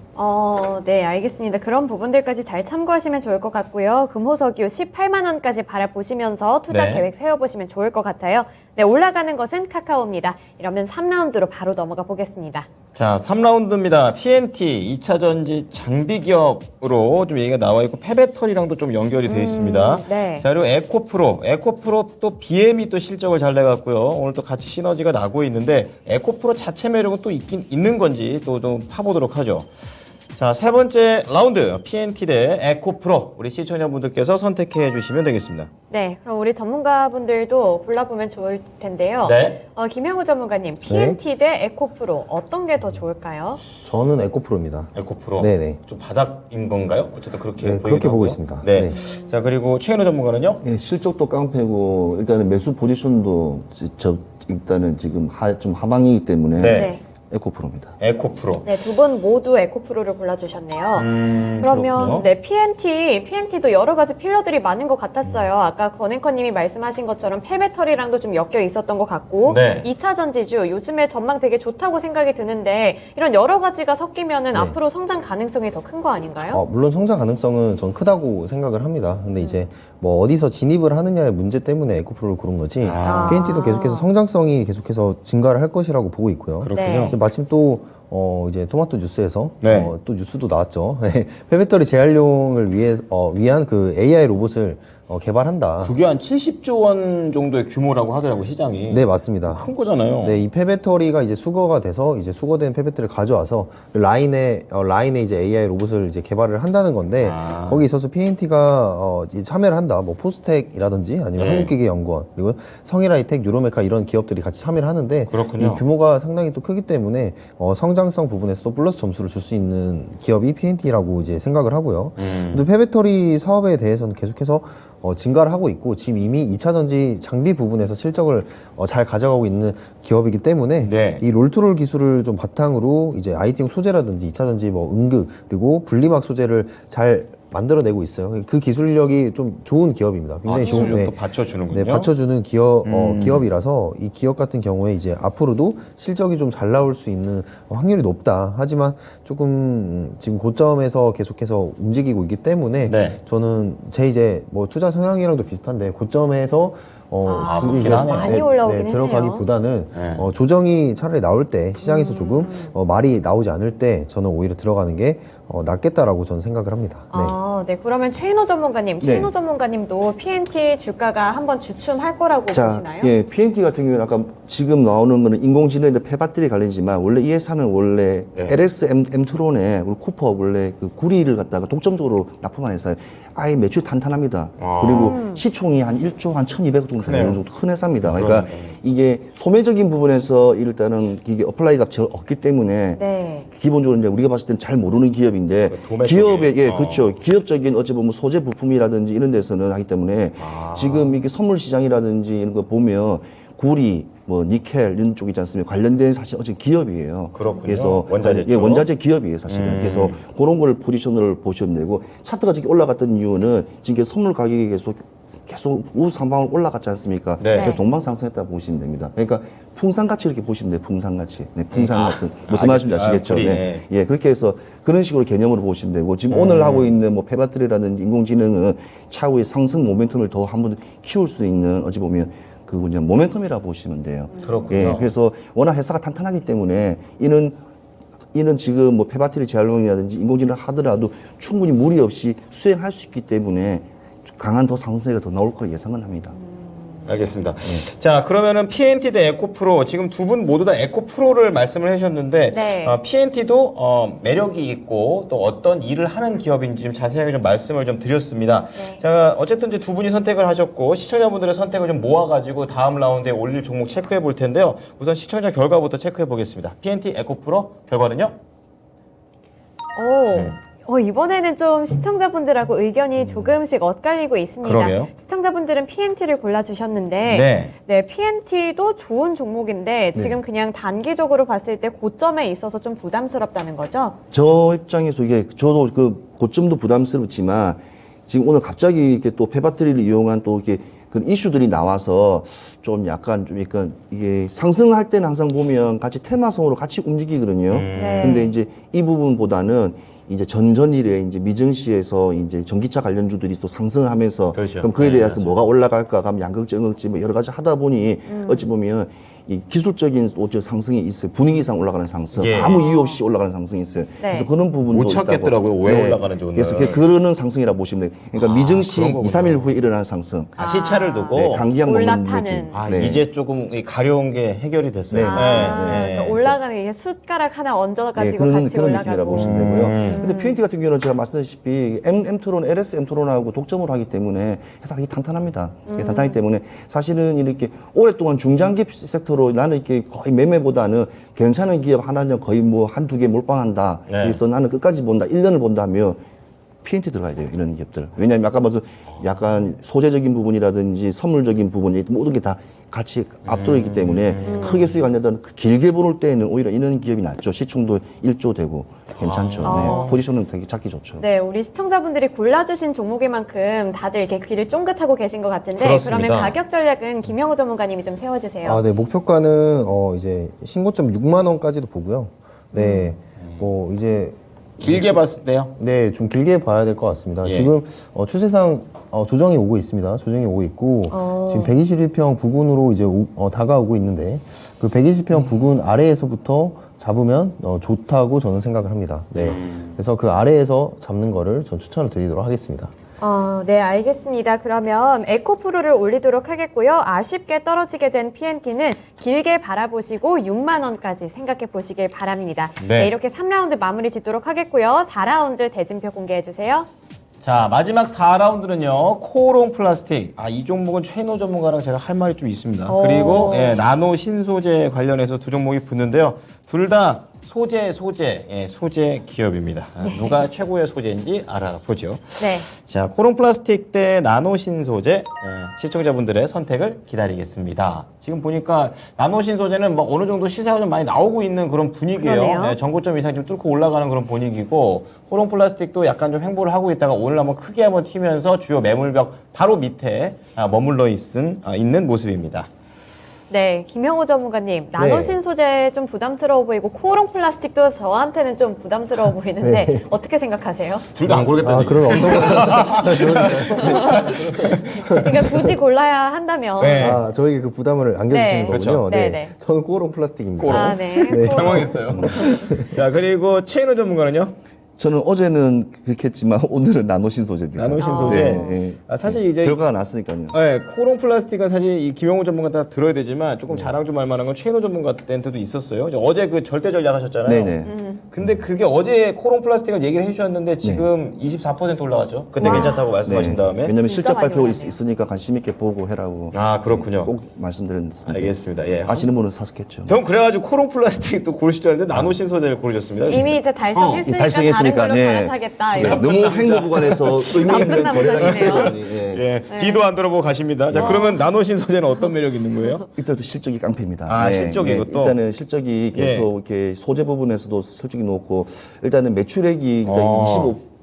네, 알겠습니다. 그런 부분들까지 잘 참고하시면 좋을 것 같고요. 금호석유 18만 원까지 바라보시면서 투자 네. 계획 세워보시면 좋을 것 같아요. 네, 올라가는 것은 카카오입니다. 이러면 3라운드로 바로 넘어가 보겠습니다. 자, 3라운드입니다. PNT 2차전지 장비 기업으로 좀 얘기가 나와 있고 폐배터리랑도 좀 연결이 되어 있습니다. 네. 자, 그리고 에코프로 또 BM이 또 실적을 잘 내갔고요. 오늘 또 같이 시너지가 나고 있는데 에코프로 자체 매력은 또 있는 건지 또 좀 파보도록 하죠. 자, 세 번째 라운드 PNT 대 에코프로 우리 시청자분들께서 선택해 주시면 되겠습니다. 네, 그럼 우리 전문가분들도 골라보면 좋을 텐데요. 네. 김영우 전문가님, PNT 대 에코프로 어떤 게 더 좋을까요? 저는 에코프로입니다. 에코프로. 네네. 좀 바닥인 건가요? 어쨌든 그렇게 네, 보이기도 그렇게 보고 하고요. 있습니다. 네. 네. 자, 그리고 최은호 전문가는요? 예, 실적도 깡패고 일단은 매수 포지션도 일단은 지금 좀 하방이기 때문에 네. 에코프로입니다. 에코프로. 네, 두 분 모두 에코프로를 골라주셨네요. 그러면 그렇군요. 네, PNT도 여러 가지 필러들이 많은 것 같았어요. 아까 권앵커님이 말씀하신 것처럼 폐배터리랑도 좀 엮여 있었던 것 같고 네. 2차 전지주 요즘에 전망 되게 좋다고 생각이 드는데 이런 여러 가지가 섞이면은 네. 앞으로 성장 가능성이 더 큰 거 아닌가요? 물론 성장 가능성은 전 크다고 생각을 합니다. 근데 이제 뭐 어디서 진입을 하느냐의 문제 때문에 에코프로를 고른 거지. PNT도 계속해서 성장성이 계속해서 증가를 할 것이라고 보고 있고요. 그렇군요. 네. 이제 마침 또 이제 토마토 뉴스에서 네. 또 뉴스도 나왔죠. 폐배터리 재활용을 위한 그 AI 로봇을 개발한다. 그게 한 70조 원 정도의 규모라고 하더라고 시장이. 네, 맞습니다. 큰 거잖아요. 네, 이 폐배터리가 이제 수거가 돼서 이제 수거된 폐배터리를 가져와서 라인에 이제 AI 로봇을 이제 개발을 한다는 건데 거기 있어서 PNT가 참여를 한다. 뭐 포스텍이라든지 아니면 네. 한국기계연구원 그리고 성일하이텍, 유로메카 이런 기업들이 같이 참여를 하는데 그렇군요. 이 규모가 상당히 또 크기 때문에 성장성 부분에서 또 플러스 점수를 줄 수 있는 기업이 PNT라고 이제 생각을 하고요. 근데 폐배터리 사업에 대해서는 계속해서 증가를 하고 있고 지금 이미 2차 전지 장비 부분에서 실적을 잘 가져가고 있는 기업이기 때문에 네. 이 롤투롤 기술을 좀 바탕으로 이제 IT용 소재라든지 2차 전지 뭐 응급 그리고 분리막 소재를 잘 만들어내고 있어요. 그 기술력이 좀 좋은 기업입니다. 굉장히 좋은 기술력도 받쳐주는군요. 네, 받쳐주는 기업이라서 이 기업 같은 경우에 이제 앞으로도 실적이 좀 잘 나올 수 있는 확률이 높다. 하지만 조금 지금 고점에서 계속해서 움직이고 있기 때문에 네. 저는 제 이제 뭐 투자 성향이랑도 비슷한데 고점에서 그렇긴 이제 하네요. 많이 올라오긴 했네요. 들어가기보다는 네. 조정이 차라리 나올 때 시장에서 조금 말이 나오지 않을 때 저는 오히려 들어가는 게 낫겠다라고 저는 생각을 합니다. 네. 아, 네. 그러면 최인호 전문가님, 최인호 전문가님도 PNT 주가가 한번 주춤할 거라고 보시나요? 예, PNT 같은 경우는 아까 지금 나오는 거는 인공지능인데 폐배터리 관련이지만 원래 이 회사는 원래 LS M2론에 우리 쿠퍼 원래 그 구리를 갖다가 독점적으로 납품한 회사예요. 아예 매출 탄탄합니다. 그리고 시총이 한 1조 한 1,200억 정도 되는 정도 큰 회사입니다. 그러니까 이게 소매적인 부분에서 일단은 이게 어플라이 값이 없기 때문에 네. 기본적으로 이제 우리가 봤을 땐 잘 모르는 기업인데 기업의 그렇죠. 기업적인 어찌 보면 소재 부품이라든지 이런 데서는 하기 때문에 지금 이게 선물 시장이라든지 이런 거 보면 구리 뭐 니켈 이런 쪽 있지 않습니까? 관련된 사실 어제 기업이에요. 그렇군요. 그래서 원자재 예, 쪽. 원자재 기업이에요, 사실은. 그래서 그런 걸 포지션을 보시면 되고 차트가 지금 올라갔던 이유는 지금 선물 가격이 계속 우상방으로 올라갔지 않습니까? 네. 그래서 동방상승했다 보시면 됩니다. 그러니까 풍산가치 이렇게 보시면 돼요. 풍산가치. 네, 풍산 같은 무슨 말씀인지 아시겠죠? 구리, 네. 예, 그렇게 해서 그런 식으로 개념으로 보시면 되고 지금 오늘 하고 있는 뭐 폐배터리라든지 인공지능은 차후에 상승 모멘텀을 더 한번 키울 수 있는 어찌 보면 그 그냥 모멘텀이라 보시면 돼요. 그렇군요. 예, 그래서 워낙 회사가 탄탄하기 때문에 이는 지금 뭐 폐배터리 재활용이라든지 인공지능 하더라도 충분히 무리 없이 수행할 수 있기 때문에 강한 더 상승세가 더 나올 거라 예상은 합니다. 알겠습니다. 자, 그러면은 PNT 대 에코프로 지금 두 분 모두 다 에코프로를 말씀을 해주셨는데 네. PNT도 매력이 있고 또 어떤 일을 하는 기업인지 좀 자세하게 좀 말씀을 좀 드렸습니다. 네. 자, 어쨌든 이제 두 분이 선택을 하셨고 시청자분들의 선택을 좀 모아가지고 다음 라운드에 올릴 종목 체크해 볼 텐데요. 우선 시청자 결과부터 체크해 보겠습니다. PNT 에코프로 결과는요? 이번에는 좀 시청자분들하고 의견이 조금씩 엇갈리고 있습니다. 그러게요. 시청자분들은 PNT를 골라주셨는데, 네. PNT도 좋은 종목인데, 지금 그냥 단기적으로 봤을 때 고점에 있어서 좀 부담스럽다는 거죠? 저 입장에서 이게 저도 그 고점도 부담스럽지만 지금 오늘 갑자기 이렇게 또 폐배터리를 이용한 또 이렇게 그 이슈들이 나와서 좀 약간 이게 상승할 때는 항상 보면 같이 테마성으로 같이 움직이거든요. 네. 근데 이제 이 부분보다는 이제 전일에 이제 미증시에서 이제 전기차 관련주들이 또 상승하면서 그렇죠. 그럼 그에 네, 대해서 맞아요. 뭐가 올라갈까 하면 양극재, 음극재 뭐 여러 가지 하다 보니 어찌 보면 이 기술적인 또 상승이 있어요. 분위기상 올라가는 상승, 예. 아무 이유 없이 올라가는 상승이 있어요. 네. 그래서 그런 부분도 못 찾겠더라고요. 있다고. 왜 올라가는지 오늘. 그래서 그러는 상승이라 보시면 돼요. 그러니까 미증시 그런 2, 거군요. 3일 후에 일어나는 상승. 시차를 두고 네, 감기약 먹는 올라타는. 느낌. 아, 이제 조금 이 가려운 게 해결이 됐어요. 네, 그래서 올라가는 이게 숟가락 하나 얹어가지고 그런 같이 느낌이라 올라가고. 보시면 되고요. 근데 PNT 같은 경우는 제가 말씀드렸다시피 M2론, LS M2론하고 독점을 하기 때문에 회사가 되게 탄탄합니다. 탄탄하기 때문에 사실은 이렇게 오랫동안 중장기 섹터로 나는 이렇게 거의 매매보다는 괜찮은 기업 하나는 거의 뭐 한두 개 몰빵한다. 네. 그래서 나는 끝까지 본다. 1년을 본다면 PNT 들어가야 돼요. 이런 기업들. 왜냐하면 아까 봐도 약간 소재적인 부분이라든지 선물적인 부분이 모든 게 다 같이 압도되어 있기 때문에 크게 수익 안 내다는 길게 볼 때는 오히려 이런 기업이 낫죠. 시총도 1조 되고 괜찮죠. 네. 포지션은 되게 잡기 좋죠. 네, 우리 시청자분들이 골라주신 종목인 만큼 다들 이렇게 귀를 쫑긋하고 계신 것 같은데, 그렇습니다. 그러면 가격 전략은 김영우 전문가님이 좀 세워주세요. 아, 네. 목표가는 이제 신고점 6만 원까지도 보고요. 네. 뭐 이제 길게 봤을 때요? 네, 좀 길게 봐야 될 것 같습니다. 예. 지금 추세상 조정이 오고 있습니다. 조정이 오고 있고 지금 121평 부근으로 이제 다가오고 있는데 그 120평 부근 아래에서부터 잡으면 좋다고 저는 생각을 합니다. 네, 그래서 그 아래에서 잡는 거를 전 추천을 드리도록 하겠습니다. 네, 알겠습니다. 그러면 에코프로를 올리도록 하겠고요. 아쉽게 떨어지게 된 PNT는 길게 바라보시고 6만 원까지 생각해 보시길 바랍니다. 네. 네, 이렇게 3라운드 마무리 짓도록 하겠고요. 4라운드 대진표 공개해 주세요. 자, 마지막 4라운드는요. 코오롱 플라스틱. 이 종목은 최인호 전문가랑 제가 할 말이 좀 있습니다. 오. 그리고 나노 신소재 관련해서 두 종목이 붙는데요. 둘 다 소재 기업입니다. 누가 최고의 소재인지 알아보죠. 네. 자, 코오롱 플라스틱 대 나노 신소재 시청자분들의 선택을 기다리겠습니다. 지금 보니까 나노 신소재는 뭐 어느 정도 시세가 좀 많이 나오고 있는 그런 분위기예요. 그러네요. 전고점 이상 좀 뚫고 올라가는 그런 분위기고 코오롱 플라스틱도 약간 좀 횡보를 하고 있다가 오늘 한번 크게 한번 튀면서 주요 매물벽 바로 밑에 머물러 있는 모습입니다. 네, 김영호 전문가님, 나노신 소재 좀 부담스러워 보이고 코오롱 플라스틱도 저한테는 좀 부담스러워 보이는데 네. 어떻게 생각하세요? 둘 다 안 고르겠다는 그럼 어떤 그러니까 굳이 골라야 한다면 네. 저에게 그 부담을 안겨주시는 네. 거군요. 그렇죠. 네, 네, 네. 저는 코오롱 플라스틱입니다. 네. 코오롱. 당황했어요. 자, 그리고 최인호 전문가는요? 저는 어제는 그렇게 했지만 오늘은 나노신 소재입니다. 나노신 소재. 네. 사실 이제 결과가 났으니까요. 네, 코롱 플라스틱은 사실 이 김영우 전문가 다 들어야 되지만 조금 자랑 좀 할 만한 건 최인호 전문가한테도 있었어요. 어제 그 절대 전략 하셨잖아요. 네네. 근데 그게 어제 코롱 플라스틱을 얘기를 해주셨는데 지금 24% 올라갔죠. 그때 괜찮다고 말씀하신 다음에. 왜냐면 진짜 실적 많이 발표 올랐네요. 있으니까 관심 있게 보고 해라고. 아 그렇군요. 꼭 말씀드렸습니다. 알겠습니다. 예. 아시는 분은 사셨겠죠. 전 그래가지고 코롱 플라스틱 또 고르실 줄 알았는데 나노신 소재를 고르셨습니다. 이미 이제 달성했으니까 달성했으니까, 다른 걸로 네. 갈아타겠다. 네, 이런. 너무 횡보 구간에서 의미 있는 나쁜 거래량이 남자시네요. 필요하니, 예. 예, 뒤도 안 돌아보고 가십니다. 자, 그러면 나노신 소재는 어떤 매력이 있는 거예요? 이때도 실적이 깡패입니다. 아, 실적이 이것도? 일단은 실적이 계속 이렇게 소재 부분에서도 실적이 높고 일단은 매출액이 그러니까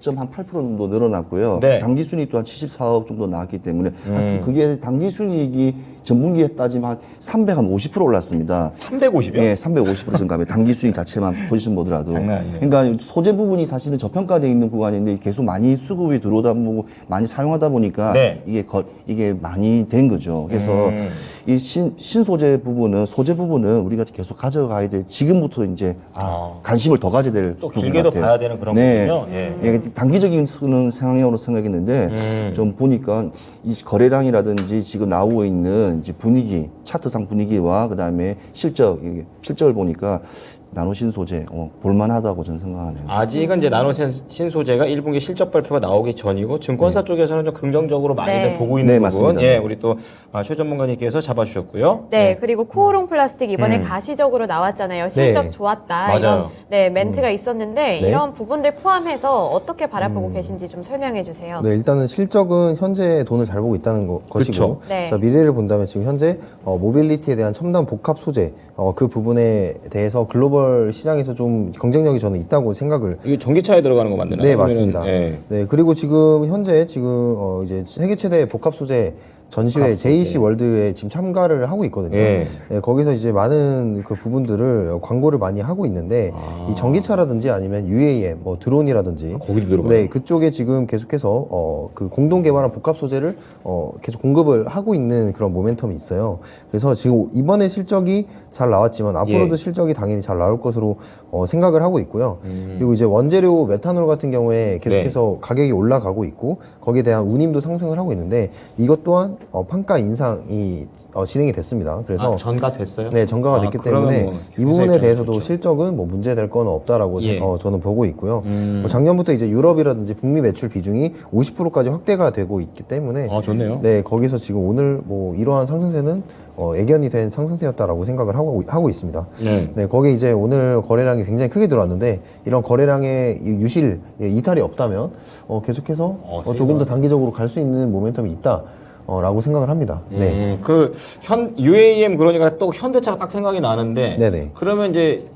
25.8% 정도 늘어났고요. 네. 당기순이익 또한 74억 정도 나왔기 때문에 사실 그게 당기순이익이 전분기에 따지면 한 350% 올랐습니다. 350이요? 예, 350% 증가하면 당기순이익 자체만 포지션 보더라도. 장난 아니네요. 그러니까 소재 부분이 사실은 저평가되어 있는 구간인데 계속 많이 수급이 들어오다 보고 많이 사용하다 보니까 네. 이게 많이 된 거죠. 그래서 이 신소재 부분은 우리가 계속 가져가야 될 지금부터 이제 관심을 더 가져야 될 또 부분 길게도 같아요. 봐야 되는 그런 네. 거군요. 예. 예, 단기적인 상향으로 생각했는데 좀 보니까 이 거래량이라든지 지금 나오고 있는 이제 분위기, 차트상 분위기와 그다음에 실적을 보니까 나노신 소재 볼만하다고 저는 생각하네요. 아직은 이제 나노신 소재가 1분기 실적 발표가 나오기 전이고 증권사 쪽에서는 좀 긍정적으로 많이들 네. 보고 있는 네, 부분. 맞습니다. 예, 우리 또 최 전문가님께서 잡아주셨고요. 네, 그리고 코오롱 플라스틱 이번에 가시적으로 나왔잖아요. 실적 네. 좋았다. 맞아요. 이런 멘트가 있었는데 네. 이런 부분들 포함해서 어떻게 바라보고 계신지 좀 설명해 주세요. 네, 일단은 실적은 현재 돈을 잘 보고 있다는 것이고, 네. 자, 미래를 본다면 지금 현재 모빌리티에 대한 첨단 복합 소재 그 부분에 대해서 글로벌 시장에서 좀 경쟁력이 저는 있다고 생각을. 이게 전기차에 들어가는 거 맞나요? 네, 맞습니다. 예. 네, 그리고 지금 이제 세계 최대 복합 소재 전시회 JEC 월드에 지금 참가를 하고 있거든요. 예. 네, 거기서 이제 많은 그 부분들을 광고를 많이 하고 있는데 이 전기차라든지 아니면 UAM, 뭐 드론이라든지 거기도 들어가요? 네, 그쪽에 지금 계속해서 그 공동 개발한 복합 소재를 계속 공급을 하고 있는 그런 모멘텀이 있어요. 그래서 지금 이번에 실적이 잘 나왔지만 앞으로도 예. 실적이 당연히 잘 나올 것으로 생각을 하고 있고요. 그리고 이제 원재료 메탄올 같은 경우에 계속해서 가격이 올라가고 있고 거기에 대한 운임도 상승을 하고 있는데 이것 또한 판가 인상이 진행이 됐습니다. 그래서 전가됐어요? 네, 전가가 됐기 때문에 뭐 이 부분에 대해서도 좋죠. 실적은 뭐 문제될 건 없다라고 예. 저는 보고 있고요. 뭐 작년부터 이제 유럽이라든지 북미 매출 비중이 50%까지 확대가 되고 있기 때문에 좋네요. 네, 거기서 지금 오늘 뭐 이러한 상승세는 애견이 된 상승세였다라고 생각을 하고 있습니다. 네. 네, 거기에 이제 오늘 거래량이 굉장히 크게 들어왔는데 이런 거래량의 유실, 이탈이 없다면 계속해서 조금 더 단기적으로 갈 수 있는 모멘텀이 있다. 라고 생각을 합니다. 네. UAM 그러니까 또 현대차가 딱 생각이 나는데 네네. 그러면 이제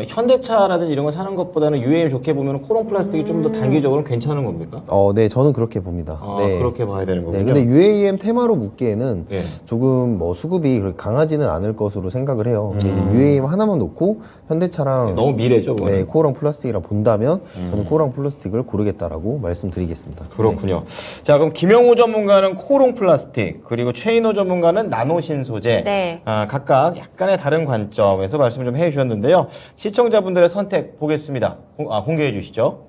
현대차라든지 이런 거 사는 것보다는 UAM 좋게 보면 코롱 플라스틱이 좀 더 단기적으로 괜찮은 겁니까? 네, 저는 그렇게 봅니다. 네. 그렇게 봐야 되는 거군요. 네, 근데 UAM 테마로 묻기에는 네. 조금 뭐 수급이 그렇게 강하지는 않을 것으로 생각을 해요. 근데 이제 UAM 하나만 놓고 현대차랑 너무 미래죠, 그거는. 네, 코어랑 플라스틱이랑 본다면 저는 코어랑 플라스틱을 고르겠다라고 말씀드리겠습니다. 그렇군요. 자, 그럼 김영우 전문가는 코롱 플라스틱, 그리고 최인호 전문가는 나노신 소재. 네. 각각 약간의 다른 관점에서 말씀을 좀 해주셨는데요. 시청자분들의 선택 보겠습니다. 공개해 주시죠.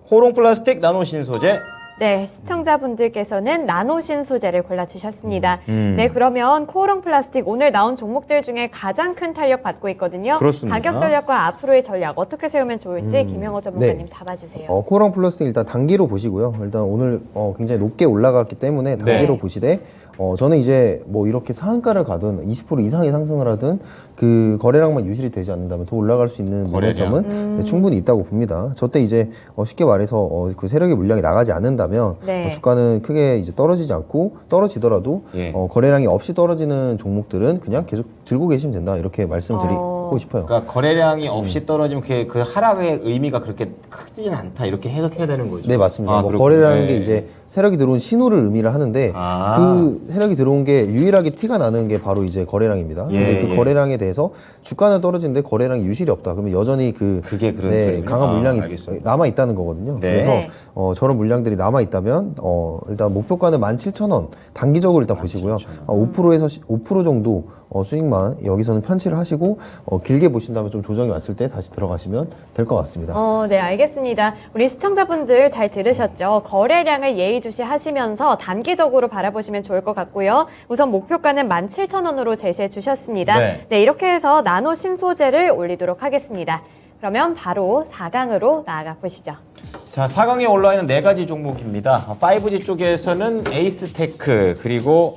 코롱 플라스틱, 나노신 소재. 네, 시청자분들께서는 나노신 소재를 골라주셨습니다. 네, 그러면 코오롱 플라스틱 오늘 나온 종목들 중에 가장 큰 탄력 받고 있거든요. 그렇습니다. 가격 전략과 앞으로의 전략 어떻게 세우면 좋을지 김영호 전문가님 네. 잡아주세요. 코어랑 플라스틱 일단 단기로 보시고요. 일단 오늘 굉장히 높게 올라갔기 때문에 단기로 네. 보시되 저는 이제 뭐 이렇게 상한가를 가든 20% 이상의 상승을 하든 그 거래량만 유실이 되지 않는다면 더 올라갈 수 있는 거래량. 모멘텀은 네, 충분히 있다고 봅니다. 저때 이제 쉽게 말해서 그 세력의 물량이 나가지 않는다면 네. 주가는 크게 이제 떨어지지 않고 떨어지더라도 예. 거래량이 없이 떨어지는 종목들은 그냥 계속 들고 계시면 된다 이렇게 말씀드리고 싶어요. 그러니까 거래량이 없이 떨어지면 그 하락의 의미가 그렇게 크지는 않다 이렇게 해석해야 되는 거죠. 네, 맞습니다. 뭐 그렇군요. 거래라는 네. 게 이제 세력이 들어온 신호를 의미를 하는데 그 세력이 들어온 게 유일하게 티가 나는 게 바로 이제 거래량입니다. 예, 근데 그 예. 거래량에 대해서 주가는 떨어지는데 거래량이 유실이 없다. 그러면 여전히 그게 그런 네, 소리군요. 강한 물량이 알겠습니다. 남아 있다는 거거든요. 네. 그래서 네. 저런 물량들이 남아 있다면 일단 목표가는 17,000원 단기적으로 일단 보시고요. 5%에서 5% 정도 수익만 여기서는 편취를 하시고 길게 보신 다음에 좀 조정이 왔을 때 다시 들어가시면 될 것 같습니다. 네, 알겠습니다. 우리 시청자분들 잘 들으셨죠? 거래량을 예의주시하시면서 단기적으로 바라보시면 좋을 것 같고요. 우선 목표가는 17,000원으로 제시해 주셨습니다. 네, 이렇게 해서 나노 신소재를 올리도록 하겠습니다. 그러면 바로 4강으로 나아가 보시죠. 자, 4강에 올라와 있는 4가지 종목입니다. 5G 쪽에서는 에이스테크, 그리고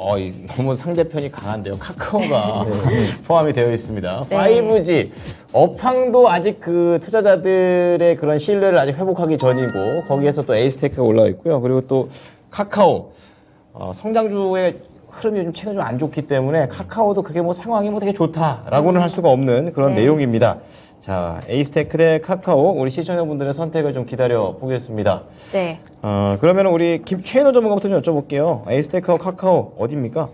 너무 상대편이 강한데요. 카카오가 포함이 되어 있습니다. 네. 5G, 업황도 아직 그 투자자들의 그런 신뢰를 아직 회복하기 전이고, 거기에서 또 에이스테크가 올라와 있고요. 그리고 또 카카오, 성장주의 흐름이 요즘 최근 좀 안 좋기 때문에 카카오도 그게 뭐 상황이 뭐 되게 좋다라고는 할 수가 없는 그런 내용입니다. 자, 에이스테크 대 카카오, 우리 시청자분들의 선택을 좀 기다려 보겠습니다. 네. 그러면 우리 최인호 전문가부터 좀 여쭤볼게요. 에이스테크와 카카오 어디입니까?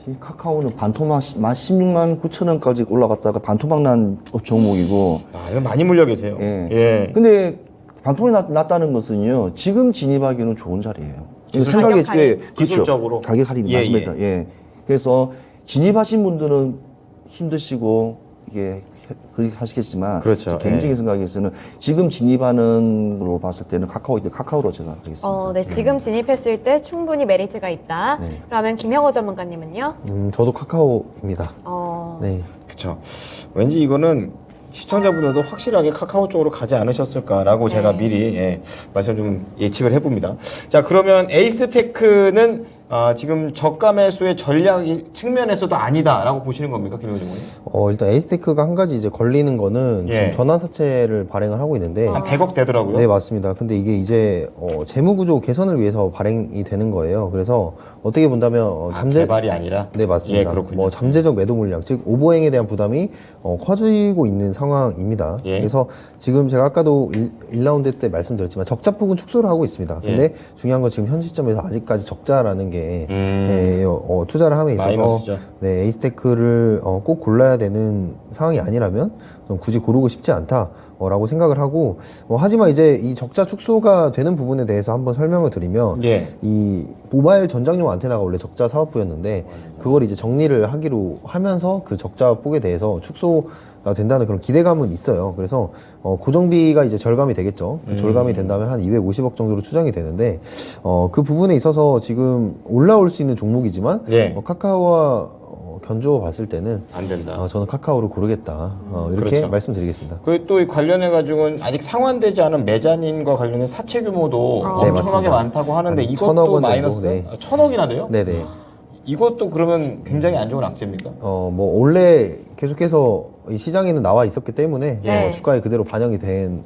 이 카카오는 반토막 16만 9천 원까지 올라갔다가 반토막 난 종목이고. 이거 많이 물려 계세요. 예. 근데 반토막이 났다는 것은요, 지금 진입하기는 좋은 자리예요. 생각이 가격 할인. 기술적으로. 가격 할인이 맞습니다. 예. 그래서 진입하신 분들은 힘드시고 이게 그렇게 하시겠지만, 그렇죠. 개인적인 생각에서는 지금 진입하는 걸로 봤을 때는 카카오로 제가 하겠습니다. 네, 지금 진입했을 때 충분히 메리트가 있다. 그러면 김영호 전문가님은요? 저도 카카오입니다. 네. 그렇죠. 왠지 이거는 시청자분들도 확실하게 카카오 쪽으로 가지 않으셨을까라고 제가 미리 말씀 좀 예측을 해봅니다. 자, 그러면 에이스테크는 지금 저가 매수의 전략 측면에서도 아니다라고 보시는 겁니까, 김영호 전문가님? 일단 에이스테크가 한 가지 이제 걸리는 거는 예. 지금 전환사채를 발행을 하고 있는데 한 100억 되더라고요. 네, 맞습니다. 근데 이게 이제 재무구조 개선을 위해서 발행이 되는 거예요. 그래서 어떻게 본다면 개발이 아니라. 네, 맞습니다. 예, 그렇군요. 뭐 잠재적 매도 물량, 즉 오버행에 대한 부담이 커지고 있는 상황입니다. 예. 그래서 지금 제가 아까도 1라운드 때 말씀드렸지만 적자폭은 축소를 하고 있습니다. 근데 중요한 건 지금 현 시점에서 아직까지 적자라는 게 투자를 함에 있어서 마이너스죠. 네, 에이스테크를 꼭 골라야 되는 상황이 아니라면 좀 굳이 고르고 싶지 않다라고 생각을 하고, 하지만 이제 이 적자 축소가 되는 부분에 대해서 한번 설명을 드리면, 이 모바일 전장용 안테나가 원래 적자 사업부였는데 그걸 이제 정리를 하기로 하면서 그 적자 폭에 대해서 축소가 된다는 그런 기대감은 있어요. 그래서 고정비가 이제 절감이 되겠죠. 절감이 된다면 한 250억 정도로 추정이 되는데, 그 부분에 있어서 지금 올라올 수 있는 종목이지만 카카오와 견주어 봤을 때는 안 된다. 저는 카카오를 고르겠다. 이렇게 그렇죠. 말씀드리겠습니다. 그리고 또 관련해 가지고는 아직 상환되지 않은 메자닌과 관련된 사채 규모도 엄청나게 맞습니다. 많다고 하는데 한 이것도 1,000억 원 마이너스 정도, 네. 1,000억이나 돼요? 네네. 이것도 그러면 굉장히 안 좋은 악재입니까? 뭐 원래 계속해서 이 시장에는 나와 있었기 때문에 네. 주가에 그대로 반영이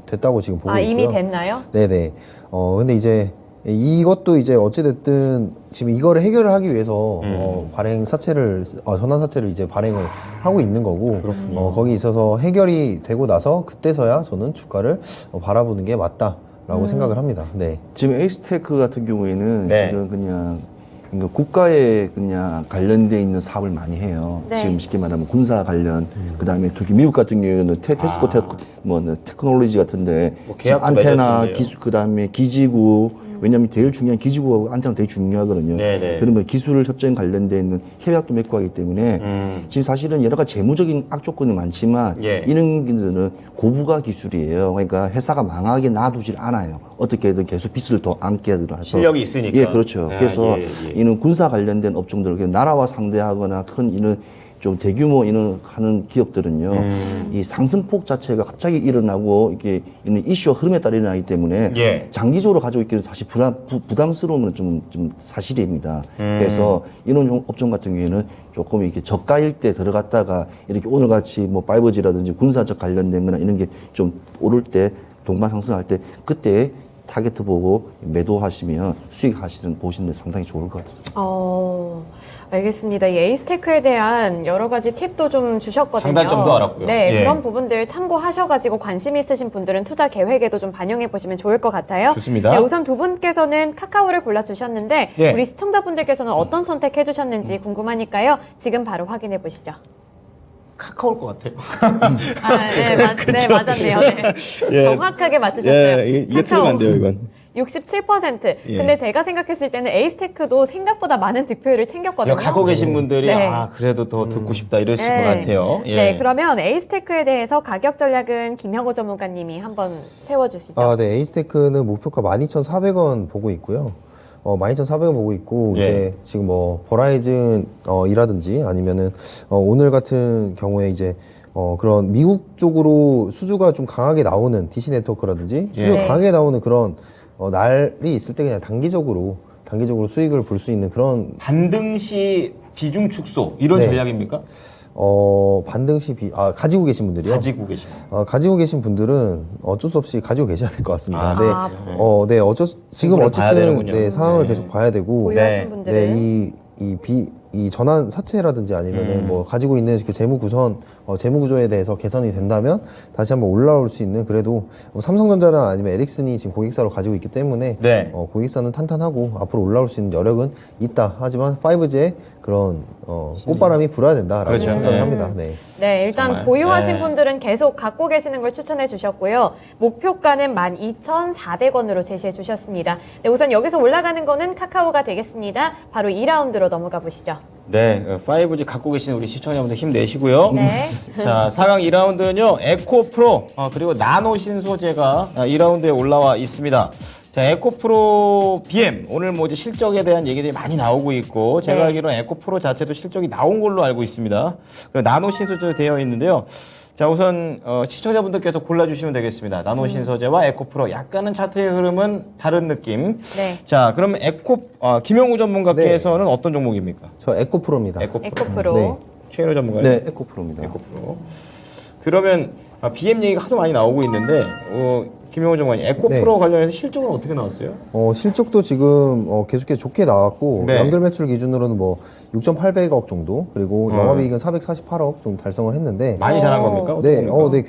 됐다고 지금 보고 있고요. 이미 됐나요? 네네. 근데 이제 이것도 이제 어찌됐든 지금 이거를 해결을 하기 위해서 발행 사채를 전환 사채를 이제 발행을 하고 있는 거고, 거기 있어서 해결이 되고 나서 그때서야 저는 주가를 바라보는 게 맞다라고 생각을 합니다. 네. 지금 에이스테크 같은 경우에는 네. 지금 그냥 국가에 그냥 관련돼 있는 사업을 많이 해요. 네. 지금 쉽게 말하면 군사 관련, 그다음에 특히 미국 같은 경우에는 테스코 테크놀로지 같은데 뭐 계약도 안테나 맺었던데요. 기술, 그다음에 기지구. 왜냐하면 제일 중요한 기지구하고 안테나 되게 중요하거든요. 네네. 그런 거 기술 협정 관련돼 있는 협약도 맺고 하기 때문에 지금 사실은 여러 가지 재무적인 악조건이 많지만 이런 기술은 고부가 기술이에요. 그러니까 회사가 망하게 놔두질 않아요. 어떻게든 계속 빚을 더 안게 하더라도 실력이 있으니까. 예, 그렇죠. 그래서 이는 군사 관련된 업종들, 나라와 상대하거나 큰 이는 좀 대규모 이런 하는 기업들은요, 이 상승폭 자체가 갑자기 일어나고 이게 이런 이슈와 흐름에 따라 일어나기 때문에 장기적으로 가지고 있기는 사실 부담스러운 건 좀 사실입니다. 그래서 이런 업종 같은 경우에는 조금 이렇게 저가일 때 들어갔다가 이렇게 오늘같이 뭐 5G라든지 군사적 관련된 거나 이런 게 좀 오를 때 동반 상승할 때 그때 타겟 보고 매도하시면 수익 보시는 데 상당히 좋을 것 같습니다. 알겠습니다. 이 에이스테크에 대한 여러 가지 팁도 좀 주셨거든요. 장단점도 알았고요. 네, 그런 부분들 참고하셔가지고 관심 있으신 분들은 투자 계획에도 좀 반영해 보시면 좋을 것 같아요. 좋습니다. 네, 우선 두 분께서는 카카오를 골라주셨는데 우리 시청자분들께서는 어떤 선택해 주셨는지 궁금하니까요. 지금 바로 확인해 보시죠. 카카오일 것 같아요. 네, 맞았네요. 네. 정확하게 맞추셨어요. 이게 틀리면 안 돼요, 이건. 67%. 예. 근데 제가 생각했을 때는 에이스테크도 생각보다 많은 득표율을 챙겼거든요. 이거 갖고 계신 분들이 네. 아 그래도 더 듣고 싶다 이러실 네. 것 같아요. 예. 네, 그러면 에이스테크에 대해서 가격 전략은 김형호 전문가님이 한번 세워주시죠. 아, 네. 에이스테크는 목표가 12,400원 보고 있고요. 12,400원 보고 있고, 예. 이제 지금 뭐, 버라이즌, 이라든지 아니면은, 오늘 같은 경우에 이제, 그런 미국 쪽으로 수주가 좀 강하게 나오는 DC 네트워크라든지 수주가 예. 강하게 나오는 그런, 날이 있을 때 그냥 단기적으로 수익을 볼 수 있는 그런, 반등시 비중 축소 이런 네. 전략입니까? 가지고 계신 분들이요? 가지고 계신. 가지고 계신 분들은 어쩔 수 없이 가지고 계셔야 될 것 같습니다. 아, 네, 지금 승부를 봐야 어쨌든 되는군요. 네, 상황을 네. 계속 봐야 되고, 보유하신 네. 분들은 이 전환 사채라든지 아니면은 뭐 가지고 있는 그 재무 구조에 대해서 개선이 된다면 다시 한번 올라올 수 있는 그래도 삼성전자나 아니면 에릭슨이 지금 고객사로 가지고 있기 때문에 네. 고객사는 탄탄하고 앞으로 올라올 수 있는 여력은 있다. 하지만 5G의 그런 꽃바람이 불어야 된다라고 그렇죠. 생각을 네. 합니다. 네. 네, 일단 정말. 보유하신 네. 분들은 계속 갖고 계시는 걸 추천해 주셨고요. 목표가는 12,400원으로 제시해 주셨습니다. 네, 우선 여기서 올라가는 거는 카카오가 되겠습니다. 바로 2라운드로 넘어가 보시죠. 네, 5G 갖고 계시는 우리 시청자분들 힘내시고요. 네. 자, 4강 2라운드는요, 에코프로, 그리고 나노 신소재가 2라운드에 올라와 있습니다. 자, 에코프로 BM. 오늘 뭐 이제 실적에 대한 얘기들이 많이 나오고 있고, 제가 네. 알기로는 에코프로 자체도 실적이 나온 걸로 알고 있습니다. 그리고 나노 신소재로 되어 있는데요. 자, 우선, 시청자분들께서 골라주시면 되겠습니다. 나노 신소재와 에코프로. 약간은 차트의 흐름은 다른 느낌. 네. 자, 그럼 김영우 전문가께서는 어떤 종목입니까? 저 에코프로입니다. 에코프로. 네. 최인호 전문가요? 네, 에코프로입니다. 에코프로. 그러면 BM 얘기가 하도 많이 나오고 있는데 김용호 전문가님 에코프로 네. 관련해서 실적은 어떻게 나왔어요? 실적도 지금 계속해서 좋게 나왔고 네. 연결 매출 기준으로는 뭐 6,800억 정도 그리고 영업이익은 448억 정도 달성을 했는데 많이 잘한 겁니까? 어떻게 네, 겁니까? 네,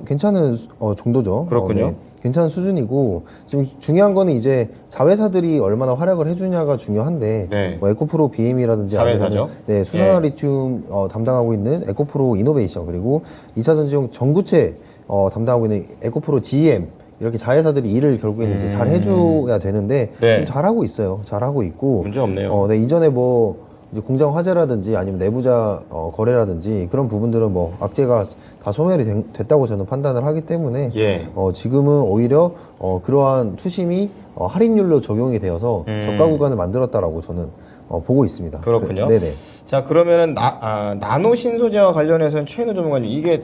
괜찮은 정도죠. 그렇군요. 네, 괜찮은 수준이고 지금 중요한 거는 이제 자회사들이 얼마나 활약을 해주냐가 중요한데 네. 뭐 에코프로 BM이라든지 자회사죠. 네, 수산화 리튬 담당하고 있는 에코프로 이노베이션 그리고 2차 전지용 전구체 담당하고 있는 에코프로 GM 이렇게 자회사들이 일을 결국에는 이제 잘 해줘야 되는데 네. 좀 잘하고 있어요. 잘하고 있고 문제 없네요. 네, 이전에 뭐 이제 공장 화재라든지 아니면 내부자 거래라든지 그런 부분들은 뭐 악재가 다 소멸이 됐다고 저는 판단을 하기 때문에 예. 지금은 오히려 그러한 투심이 할인율로 적용이 되어서 저가 구간을 만들었다라고 저는 보고 있습니다. 그렇군요. 네네. 자, 그러면은 나노 신소재와 관련해서는 최인호 전문가님 이게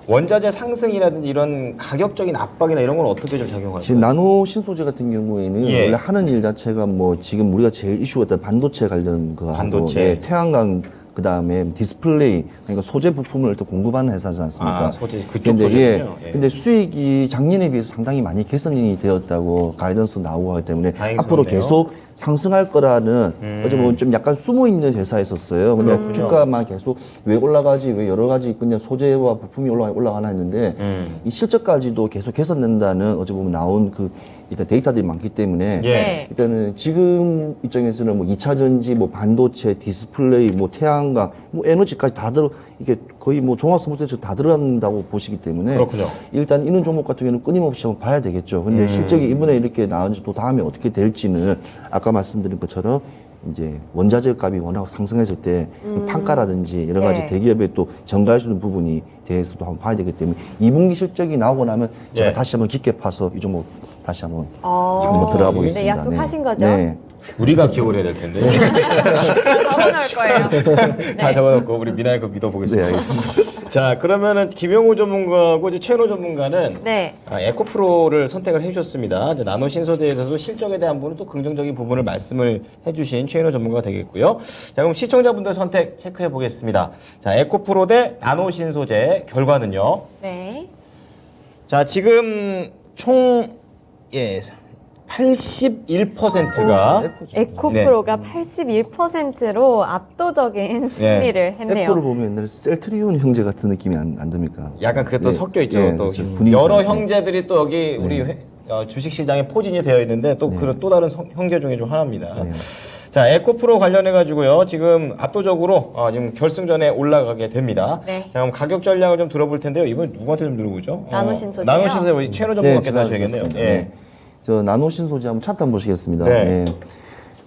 원자재 상승이라든지 이런 가격적인 압박이나 이런 건 어떻게 좀 작용할까요? 지금 나노 신소재 같은 경우에는 예. 원래 하는 일 자체가 뭐 지금 우리가 제일 이슈였던 반도체 관련 거 반도체. 하고 태양광 그다음에 디스플레이 그러니까 소재 부품을 또 공급하는 회사지 않습니까? 소재 그쪽 근데 소재군요. 예. 근데 수익이 작년에 비해서 상당히 많이 개선이 되었다고 가이던스 나오고 하기 때문에 다행스럽네요. 앞으로 계속 상승할 거라는 어제 보면 좀 약간 숨어 있는 회사였었어요. 근데 주가만 계속 왜 올라가지 왜 여러 가지 그냥 소재와 부품이 올라가나 했는데 이 실적까지도 계속 개선된다는 어제 보면 나온 그 일단 데이터들이 많기 때문에 예. 일단은 지금 입장에서는 뭐 2차 전지, 뭐 반도체, 디스플레이, 뭐 태양광, 뭐 에너지까지 다 이게 거의 뭐 종합선물세에서 다 들어간다고 보시기 때문에 그렇군요. 일단 이런 종목 같은 경우는 끊임없이 한번 봐야 되겠죠. 근데 실적이 이번에 이렇게 나온지 또 다음에 어떻게 될지는 아까 말씀드린 것처럼 이제 원자재 값이 워낙 상승했을 때 판가라든지 여러 가지 네. 대기업에 또 전가할 수 있는 부분이 대해서도 한번 봐야 되기 때문에 2분기 실적이 나오고 나면 제가 네. 다시 한번 깊게 파서 이 종목 다시 한번 한번 들어가 보겠습니다. 네, 약속하신 거죠? 네. 우리가 기억을 해야 될 텐데. 적어놓을 거예요. 다 적어놓고 우리 미나이 거 믿어보겠습니다. 네, 알겠습니다. 자, 그러면은 김영우 전문가하고 이제 최인호 전문가는 네. 에코프로를 선택을 해주셨습니다. 이제 나노 신소재에서도 실적에 대한 부분은 또 긍정적인 부분을 말씀을 해주신 최인호 전문가가 되겠고요. 자, 그럼 시청자분들 선택 체크해 보겠습니다. 자, 에코프로 대 나노 신소재 결과는요. 네. 자, 지금 총 81%가 에코프로가 81%로 압도적인 승리를 했네요. 에코를 보면 옛날에 셀트리온 형제 같은 느낌이 안 듭니까? 약간 그게 또 네. 섞여 있죠. 네, 또 그렇죠. 분위기상. 여러 네. 형제들이 또 여기 우리 주식시장에 포진이 되어 있는데 또 그런 또 다른 형제 중에 좀 하나입니다. 네. 자, 에코프로 관련해 가지고요. 지금 압도적으로 지금 결승전에 올라가게 됩니다. 네. 자, 그럼 가격 전략을 좀 들어볼 텐데요. 이번 누구한테 좀 들어보죠? 나노 신소재요? 나노 신소재 우리 최인호 전문가께서 제가 하셔야겠네요. 그렇습니다. 예. 네. 저 나노신 소재 한번 차트 한번 보시겠습니다. 네. 예.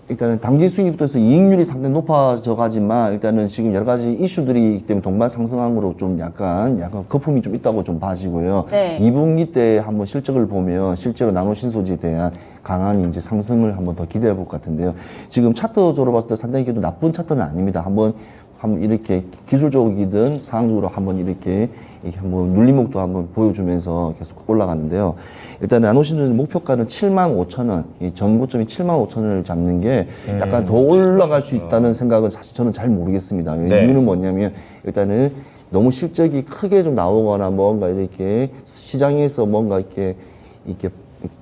일단은 당기 수익부터 해서 이익률이 상당히 높아져 가지만 일단은 지금 여러 가지 이슈들이 있기 때문에 동반 상승함으로 좀 약간 거품이 좀 있다고 좀 봐지고요. 네. 2분기 때 한번 실적을 보면 실제로 나노신 소재에 대한 강한 이제 상승을 한번 더 기대해 볼 것 같은데요. 지금 차트적으로 봤을 때 상당히 그래도 나쁜 차트는 아닙니다. 한번 이렇게 기술적이든 상황적으로 한번 이렇게 한번 눌림목도 한번 보여주면서 계속 올라가는데요. 일단 나노신은 목표가는 75,000원, 이 전고점이 75,000원을 잡는 게 약간 더 올라갈 수 있다는 생각은 사실 저는 잘 모르겠습니다. 네. 이유는 뭐냐면 일단은 너무 실적이 크게 좀 나오거나 뭔가 이렇게 시장에서 뭔가 이렇게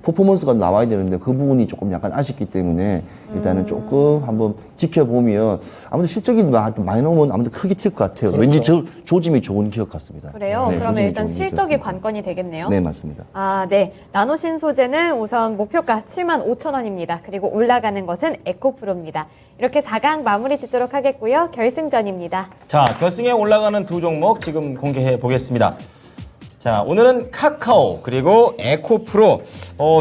퍼포먼스가 나와야 되는데 그 부분이 조금 약간 아쉽기 때문에 일단은 조금 한번 지켜보면 아무튼 실적이 많이 나오면 아무튼 크게 튈 것 같아요. 왠지 저 조짐이 좋은 기업 같습니다. 그래요? 네, 그러면 조짐이 일단 좋은 기업 실적이 같습니다. 관건이 되겠네요. 네, 맞습니다. 아, 네. 나노신 소재는 우선 목표가 75,000원입니다. 그리고 올라가는 것은 에코프로입니다. 이렇게 4강 마무리 짓도록 하겠고요. 결승전입니다. 자, 결승에 올라가는 두 종목 지금 공개해 보겠습니다. 자, 오늘은 카카오 그리고 에코프로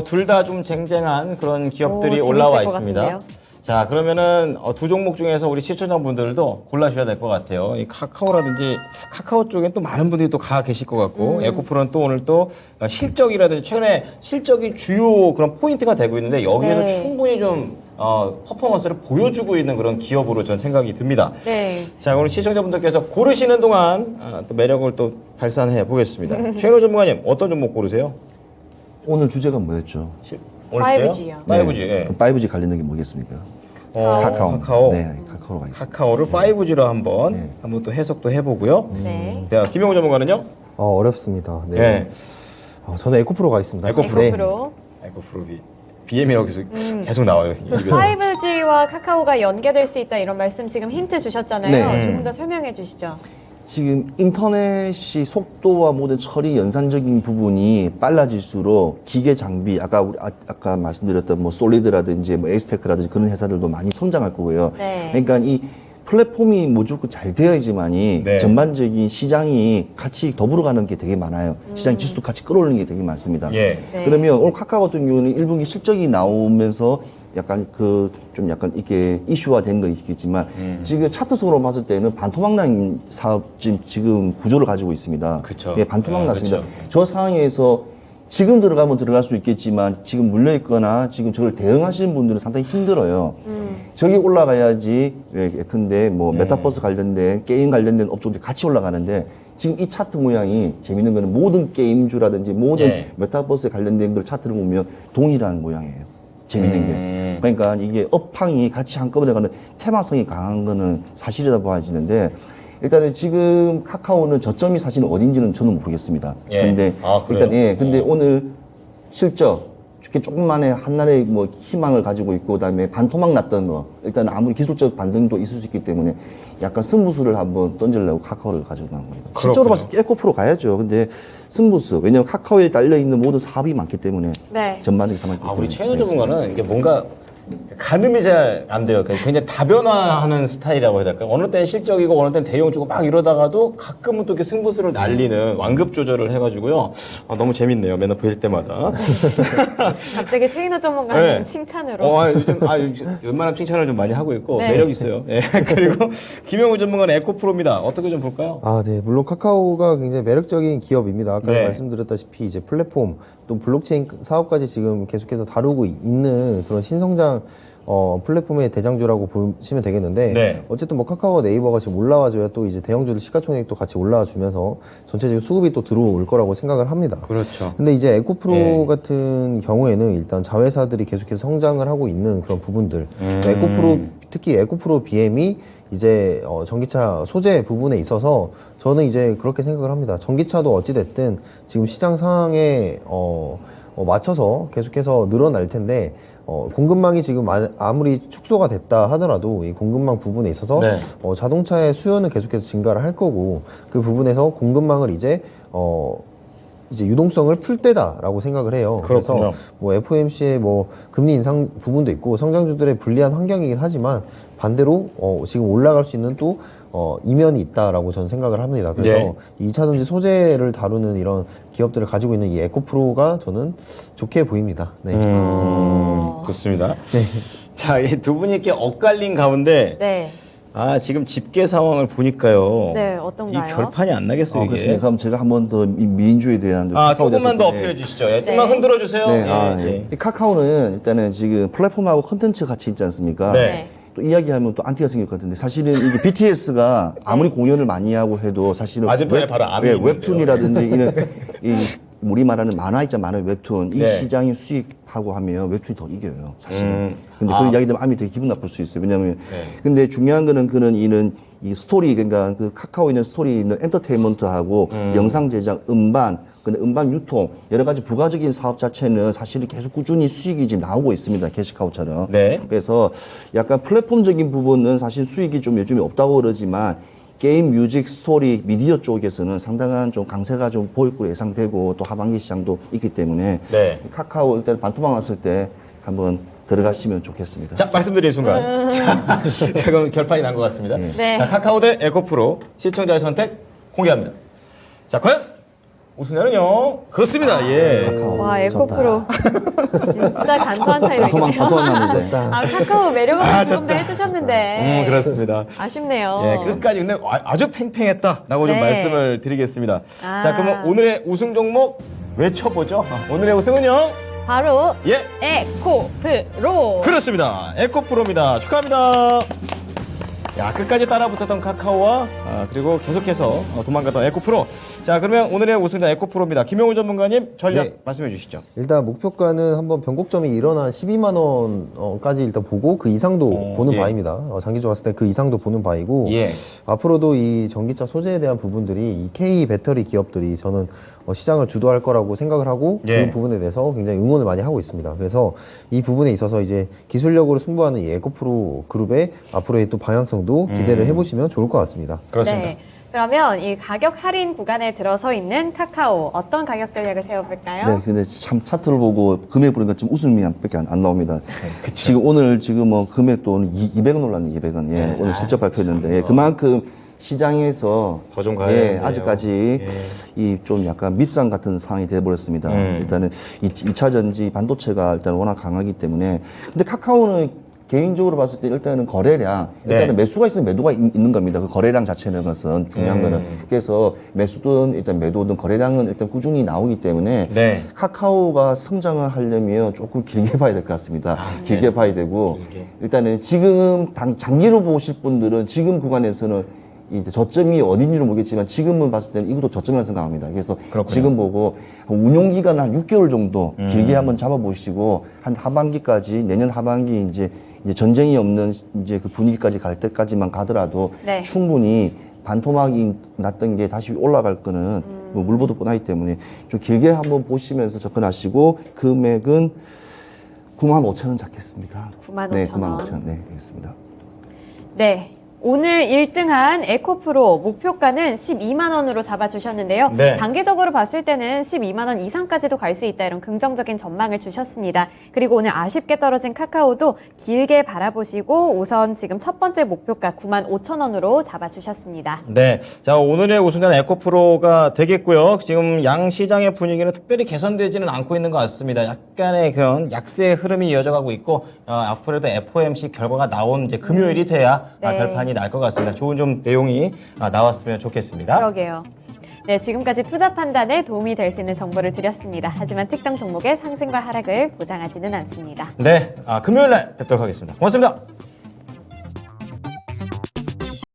둘 다 좀 쟁쟁한 그런 기업들이 오, 올라와 재밌을 것 있습니다. 같은데요. 자, 그러면은 두 종목 중에서 우리 시청자분들도 골라주셔야 될 것 같아요. 이 카카오라든지 카카오 쪽에 또 많은 분들이 또 가 계실 것 같고 에코프로는 또 오늘 또 실적이라든지 최근에 실적이 주요 그런 포인트가 되고 있는데 여기에서 네. 충분히 좀 퍼포먼스를 보여주고 있는 그런 기업으로 전 생각이 듭니다. 네. 자, 오늘 시청자분들께서 고르시는 동안 또 매력을 또 발산해 보겠습니다. 최현호 전문가님, 어떤 종목 고르세요? 오늘 주제가 뭐였죠? 오늘 5G요. 5G. 예. 5G 관련된 게 뭐겠습니까? 카카오. 네, 카카오가 있습니다. 카카오를 5G로 한번 또 해석도 해보고요. 네. 자, 김영호 전문가는요? 어렵습니다. 네. 네. 저는 에코프로 가겠습니다. 에코프로. 네. 에코프로. 에코프로 BM이라고 계속 나와요. 입에서. 5G와 카카오가 연계될 수 있다 이런 말씀 지금 힌트 주셨잖아요. 네. 조금 더 설명해 주시죠. 지금 인터넷이 속도와 모든 처리 연산적인 부분이 빨라질수록 기계 장비 아까 말씀드렸던 뭐 솔리드라든지 뭐 에이스테크라든지 그런 회사들도 많이 성장할 거고요. 네. 그러니까 이 플랫폼이 무조건 잘 되어야지만이 네. 전반적인 시장이 같이 더불어가는 게 되게 많아요. 시장 지수도 같이 끌어올리는 게 되게 많습니다. 예. 네. 그러면 오늘 카카오 같은 경우는 1분기 실적이 나오면서 약간 좀 약간 이게 이슈화 된 거 있겠지만 지금 차트적으로 봤을 때는 반토막난 사업 지금 구조를 가지고 있습니다. 그쵸. 예, 반토막 났습니다. 그쵸. 저 상황에서 지금 들어가면 들어갈 수 있겠지만 지금 물려 있거나 지금 저걸 대응하시는 분들은 상당히 힘들어요. 저기 올라가야지 근데 뭐 메타버스 관련된 게임 관련된 업종들이 같이 올라가는데 지금 이 차트 모양이 재밌는 거는 모든 게임주라든지 모든 네. 메타버스에 관련된 걸 차트를 보면 동일한 모양이에요. 재밌는 게. 그러니까 이게 업황이 같이 한꺼번에 가는 테마성이 강한 거는 사실이다 보아지는데 일단은 지금 카카오는 저점이 사실은 어딘지는 저는 모르겠습니다. 예. 근데 아, 그래요? 일단 근데 오늘 실적 이렇게 조금만의 한날의 뭐 희망을 가지고 있고 그다음에 반토막 났던 거 일단 아무리 기술적 반등도 있을 수 있기 때문에 약간 승부수를 한번 던지려고 카카오를 가지고 나온 겁니다. 실적으로 봤을 때 에코프로 가야죠. 근데 승부수 왜냐면 카카오에 달려 있는 모든 사업이 많기 때문에 네. 전반적인 상황이 우리 최현호 전문가는 이게 뭔가 가늠이 잘 안 돼요. 굉장히 다변화하는 스타일이라고 해야 될까요? 어느 때는 실적이고 어느 때는 대형 주고 막 이러다가도 가끔은 또 이렇게 승부수를 날리는 완급 조절을 해가지고요. 너무 재밌네요. 매너 보일 때마다. 갑자기 최인호 전문가님 네. 칭찬으로. 요즘 웬만한 칭찬을 좀 많이 하고 있고 네. 매력 있어요. 예. 그리고 김영우 전문가는 에코프로입니다. 어떻게 좀 볼까요? 네. 물론 카카오가 굉장히 매력적인 기업입니다. 아까 네. 말씀드렸다시피 이제 플랫폼 또 블록체인 사업까지 지금 계속해서 다루고 있는 그런 신성장 플랫폼의 대장주라고 보시면 되겠는데 네. 어쨌든 뭐 카카오와 네이버가 지금 올라와줘야 또 이제 대형주들 시가총액도 같이 올라와주면서 전체적인 수급이 또 들어올 거라고 생각을 합니다. 그렇죠. 근데 이제 에코프로 네. 같은 경우에는 일단 자회사들이 계속해서 성장을 하고 있는 그런 부분들 에코프로 특히 에코프로 BM이 이제 전기차 소재 부분에 있어서 저는 이제 그렇게 생각을 합니다. 전기차도 어찌됐든 지금 시장 상황에 맞춰서 계속해서 늘어날 텐데 공급망이 지금 아무리 축소가 됐다 하더라도 이 공급망 부분에 있어서 네. 자동차의 수요는 계속해서 증가를 할 거고 그 부분에서 공급망을 이제 유동성을 풀 때다라고 생각을 해요. 그렇군요. 그래서 뭐 FOMC의 뭐 금리 인상 부분도 있고 성장주들의 불리한 환경이긴 하지만 반대로 지금 올라갈 수 있는 또 이면이 있다라고 저는 생각을 합니다. 그래서 네. 이 2차 전지 소재를 다루는 이런 기업들을 가지고 있는 이 에코프로가 저는 좋게 보입니다. 네. 좋습니다. 자, 이 두 분이 이렇게 엇갈린 가운데 네. 지금 집계 상황을 보니까요. 네, 이 어떤가요? 결판이 안 나겠어요, 이게. 그렇습니다. 그럼 제가 한 번 더 민주에 대한 조금만 더 어필해 주시죠. 예, 좀만 네. 흔들어 주세요. 네, 예. 이 카카오는 일단은 지금 플랫폼하고 컨텐츠 같이 있지 않습니까? 네. 또 이야기하면 또 안티가 생길 것 같은데 사실은 이게 BTS가 아무리 공연을 많이 하고 해도 사실은 맞은편에 바로 암이 있는데요. 웹툰이라든지 이런 이 우리 말하는 만화 있잖아, 만화 웹툰 이 네. 시장이 수익하고 하면 웹툰이 더 이겨요, 사실은. 근데 그런 이야기 들으면 암이 되게 기분 나쁠 수 있어요. 왜냐하면 근데 중요한 거는 이 스토리, 그러니까 그 카카오에 있는 스토리 있는 엔터테인먼트하고 영상 제작, 음반, 근데 음반 유통 여러 가지 부가적인 사업 자체는 사실은 계속 꾸준히 수익이 지금 나오고 있습니다. 캐시카우처럼. 네. 그래서 약간 플랫폼적인 부분은 사실 수익이 좀 요즘에 없다고 그러지만 게임, 뮤직, 스토리, 미디어 쪽에서는 상당한 좀 강세가 좀 보일 거로 예상되고 또 하반기 시장도 있기 때문에 네. 카카오 일단 반토막 났을 때 한번 들어가시면 좋겠습니다. 자, 말씀드린 순간. 자, 그럼 결판이 난 것 같습니다. 네. 자, 카카오 대 에코프로 시청자의 선택 공개합니다. 자, 과연 우승자는요? 그렇습니다. 예. 와, 에코프로. 진짜 간소한 차이로 반토막 이기네요. 났는데. 카카오 매력을 조금 더 해주셨는데. 그렇습니다. 아쉽네요. 예, 끝까지 근데 아주 팽팽했다라고 좀 네. 말씀을 드리겠습니다. 아. 자, 그러면 오늘의 우승 종목 외쳐보죠. 오늘의 우승은요? 바로 예, 에코프로. 그렇습니다. 에코프로입니다. 축하합니다. 야, 끝까지 따라붙었던 카카오와 그리고 계속해서 도망갔던 에코프로. 자, 그러면 오늘의 우승자 에코프로입니다. 김용우 전문가님 전략 네. 말씀해 주시죠. 일단 목표가는 한번 변곡점이 일어난 12만 원까지 일단 보고 그 이상도 보는 예. 바입니다. 장기적으로 봤을 때 그 이상도 보는 바이고 예. 앞으로도 이 전기차 소재에 대한 부분들이 이 K 배터리 기업들이 저는 시장을 주도할 거라고 생각을 하고 예. 그 부분에 대해서 굉장히 응원을 많이 하고 있습니다. 그래서 이 부분에 있어서 이제 기술력으로 승부하는 이 에코프로 그룹의 앞으로의 또 방향성도 기대를 해보시면 좋을 것 같습니다. 그렇습니다. 네. 그러면 이 가격 할인 구간에 들어서 있는 카카오 어떤 가격 전략을 세워볼까요? 네, 근데 참 차트를 보고 금액 보니까 좀 웃음이 밖에 안 나옵니다. 지금 오늘 지금 금액도 오늘 200원 올랐네, 200원. 예, 오늘 실적 발표했는데 그만큼 시장에서 더좀 가야 예, 되는데요. 아직까지 이 좀 약간 밉상 같은 상황이 돼버렸습니다. 일단은 2차 전지 반도체가 일단 워낙 강하기 때문에 근데 카카오는 개인적으로 봤을 때 일단은 거래량, 일단은 매수가 있으면 매도가 있는 겁니다. 그 거래량 자체는 것은 중요한 거는. 그래서 매수든 일단 매도든 거래량은 일단 꾸준히 나오기 때문에 네. 카카오가 성장을 하려면 조금 길게 봐야 될 것 같습니다. 길게 봐야 되고 일단은 지금 장기로 보실 분들은 지금 구간에서는 이제 저점이 어딘지는 모르겠지만 지금은 봤을 때는 이것도 저점이라고 생각합니다. 그래서 지금 보고 운용 기간 한 6개월 정도 길게 한번 잡아보시고 한 하반기까지 내년 하반기 이제 전쟁이 없는 이제 그 분위기까지 갈 때까지만 가더라도 네. 충분히 반토막이 났던 게 다시 올라갈 거는 뭐 물보도 뻔하기 때문에 좀 길게 한번 보시면서 접근하시고 금액은 95,000원 잡겠습니다. 95,000원. 네, 95,000원. 네, 알겠습니다. 네. 오늘 1등한 에코프로 목표가는 12만 원으로 잡아주셨는데요. 네. 장기적으로 봤을 때는 12만 원 이상까지도 갈 수 있다 이런 긍정적인 전망을 주셨습니다. 그리고 오늘 아쉽게 떨어진 카카오도 길게 바라보시고 우선 지금 첫 번째 목표가 95,000원으로 잡아주셨습니다. 네. 자, 오늘의 우승자는 에코프로가 되겠고요. 지금 양 시장의 분위기는 특별히 개선되지는 않고 있는 것 같습니다. 약간의 그런 약세의 흐름이 이어져가고 있고, 앞으로도 FOMC 결과가 나온 이제 금요일이 돼야 네. 별판이 날 것 같습니다. 좋은 좀 내용이 나왔으면 좋겠습니다. 그러게요. 네, 지금까지 투자 판단에 도움이 될 수 있는 정보를 드렸습니다. 하지만 특정 종목의 상승과 하락을 보장하지는 않습니다. 네. 금요일 날 뵙도록 하겠습니다. 고맙습니다.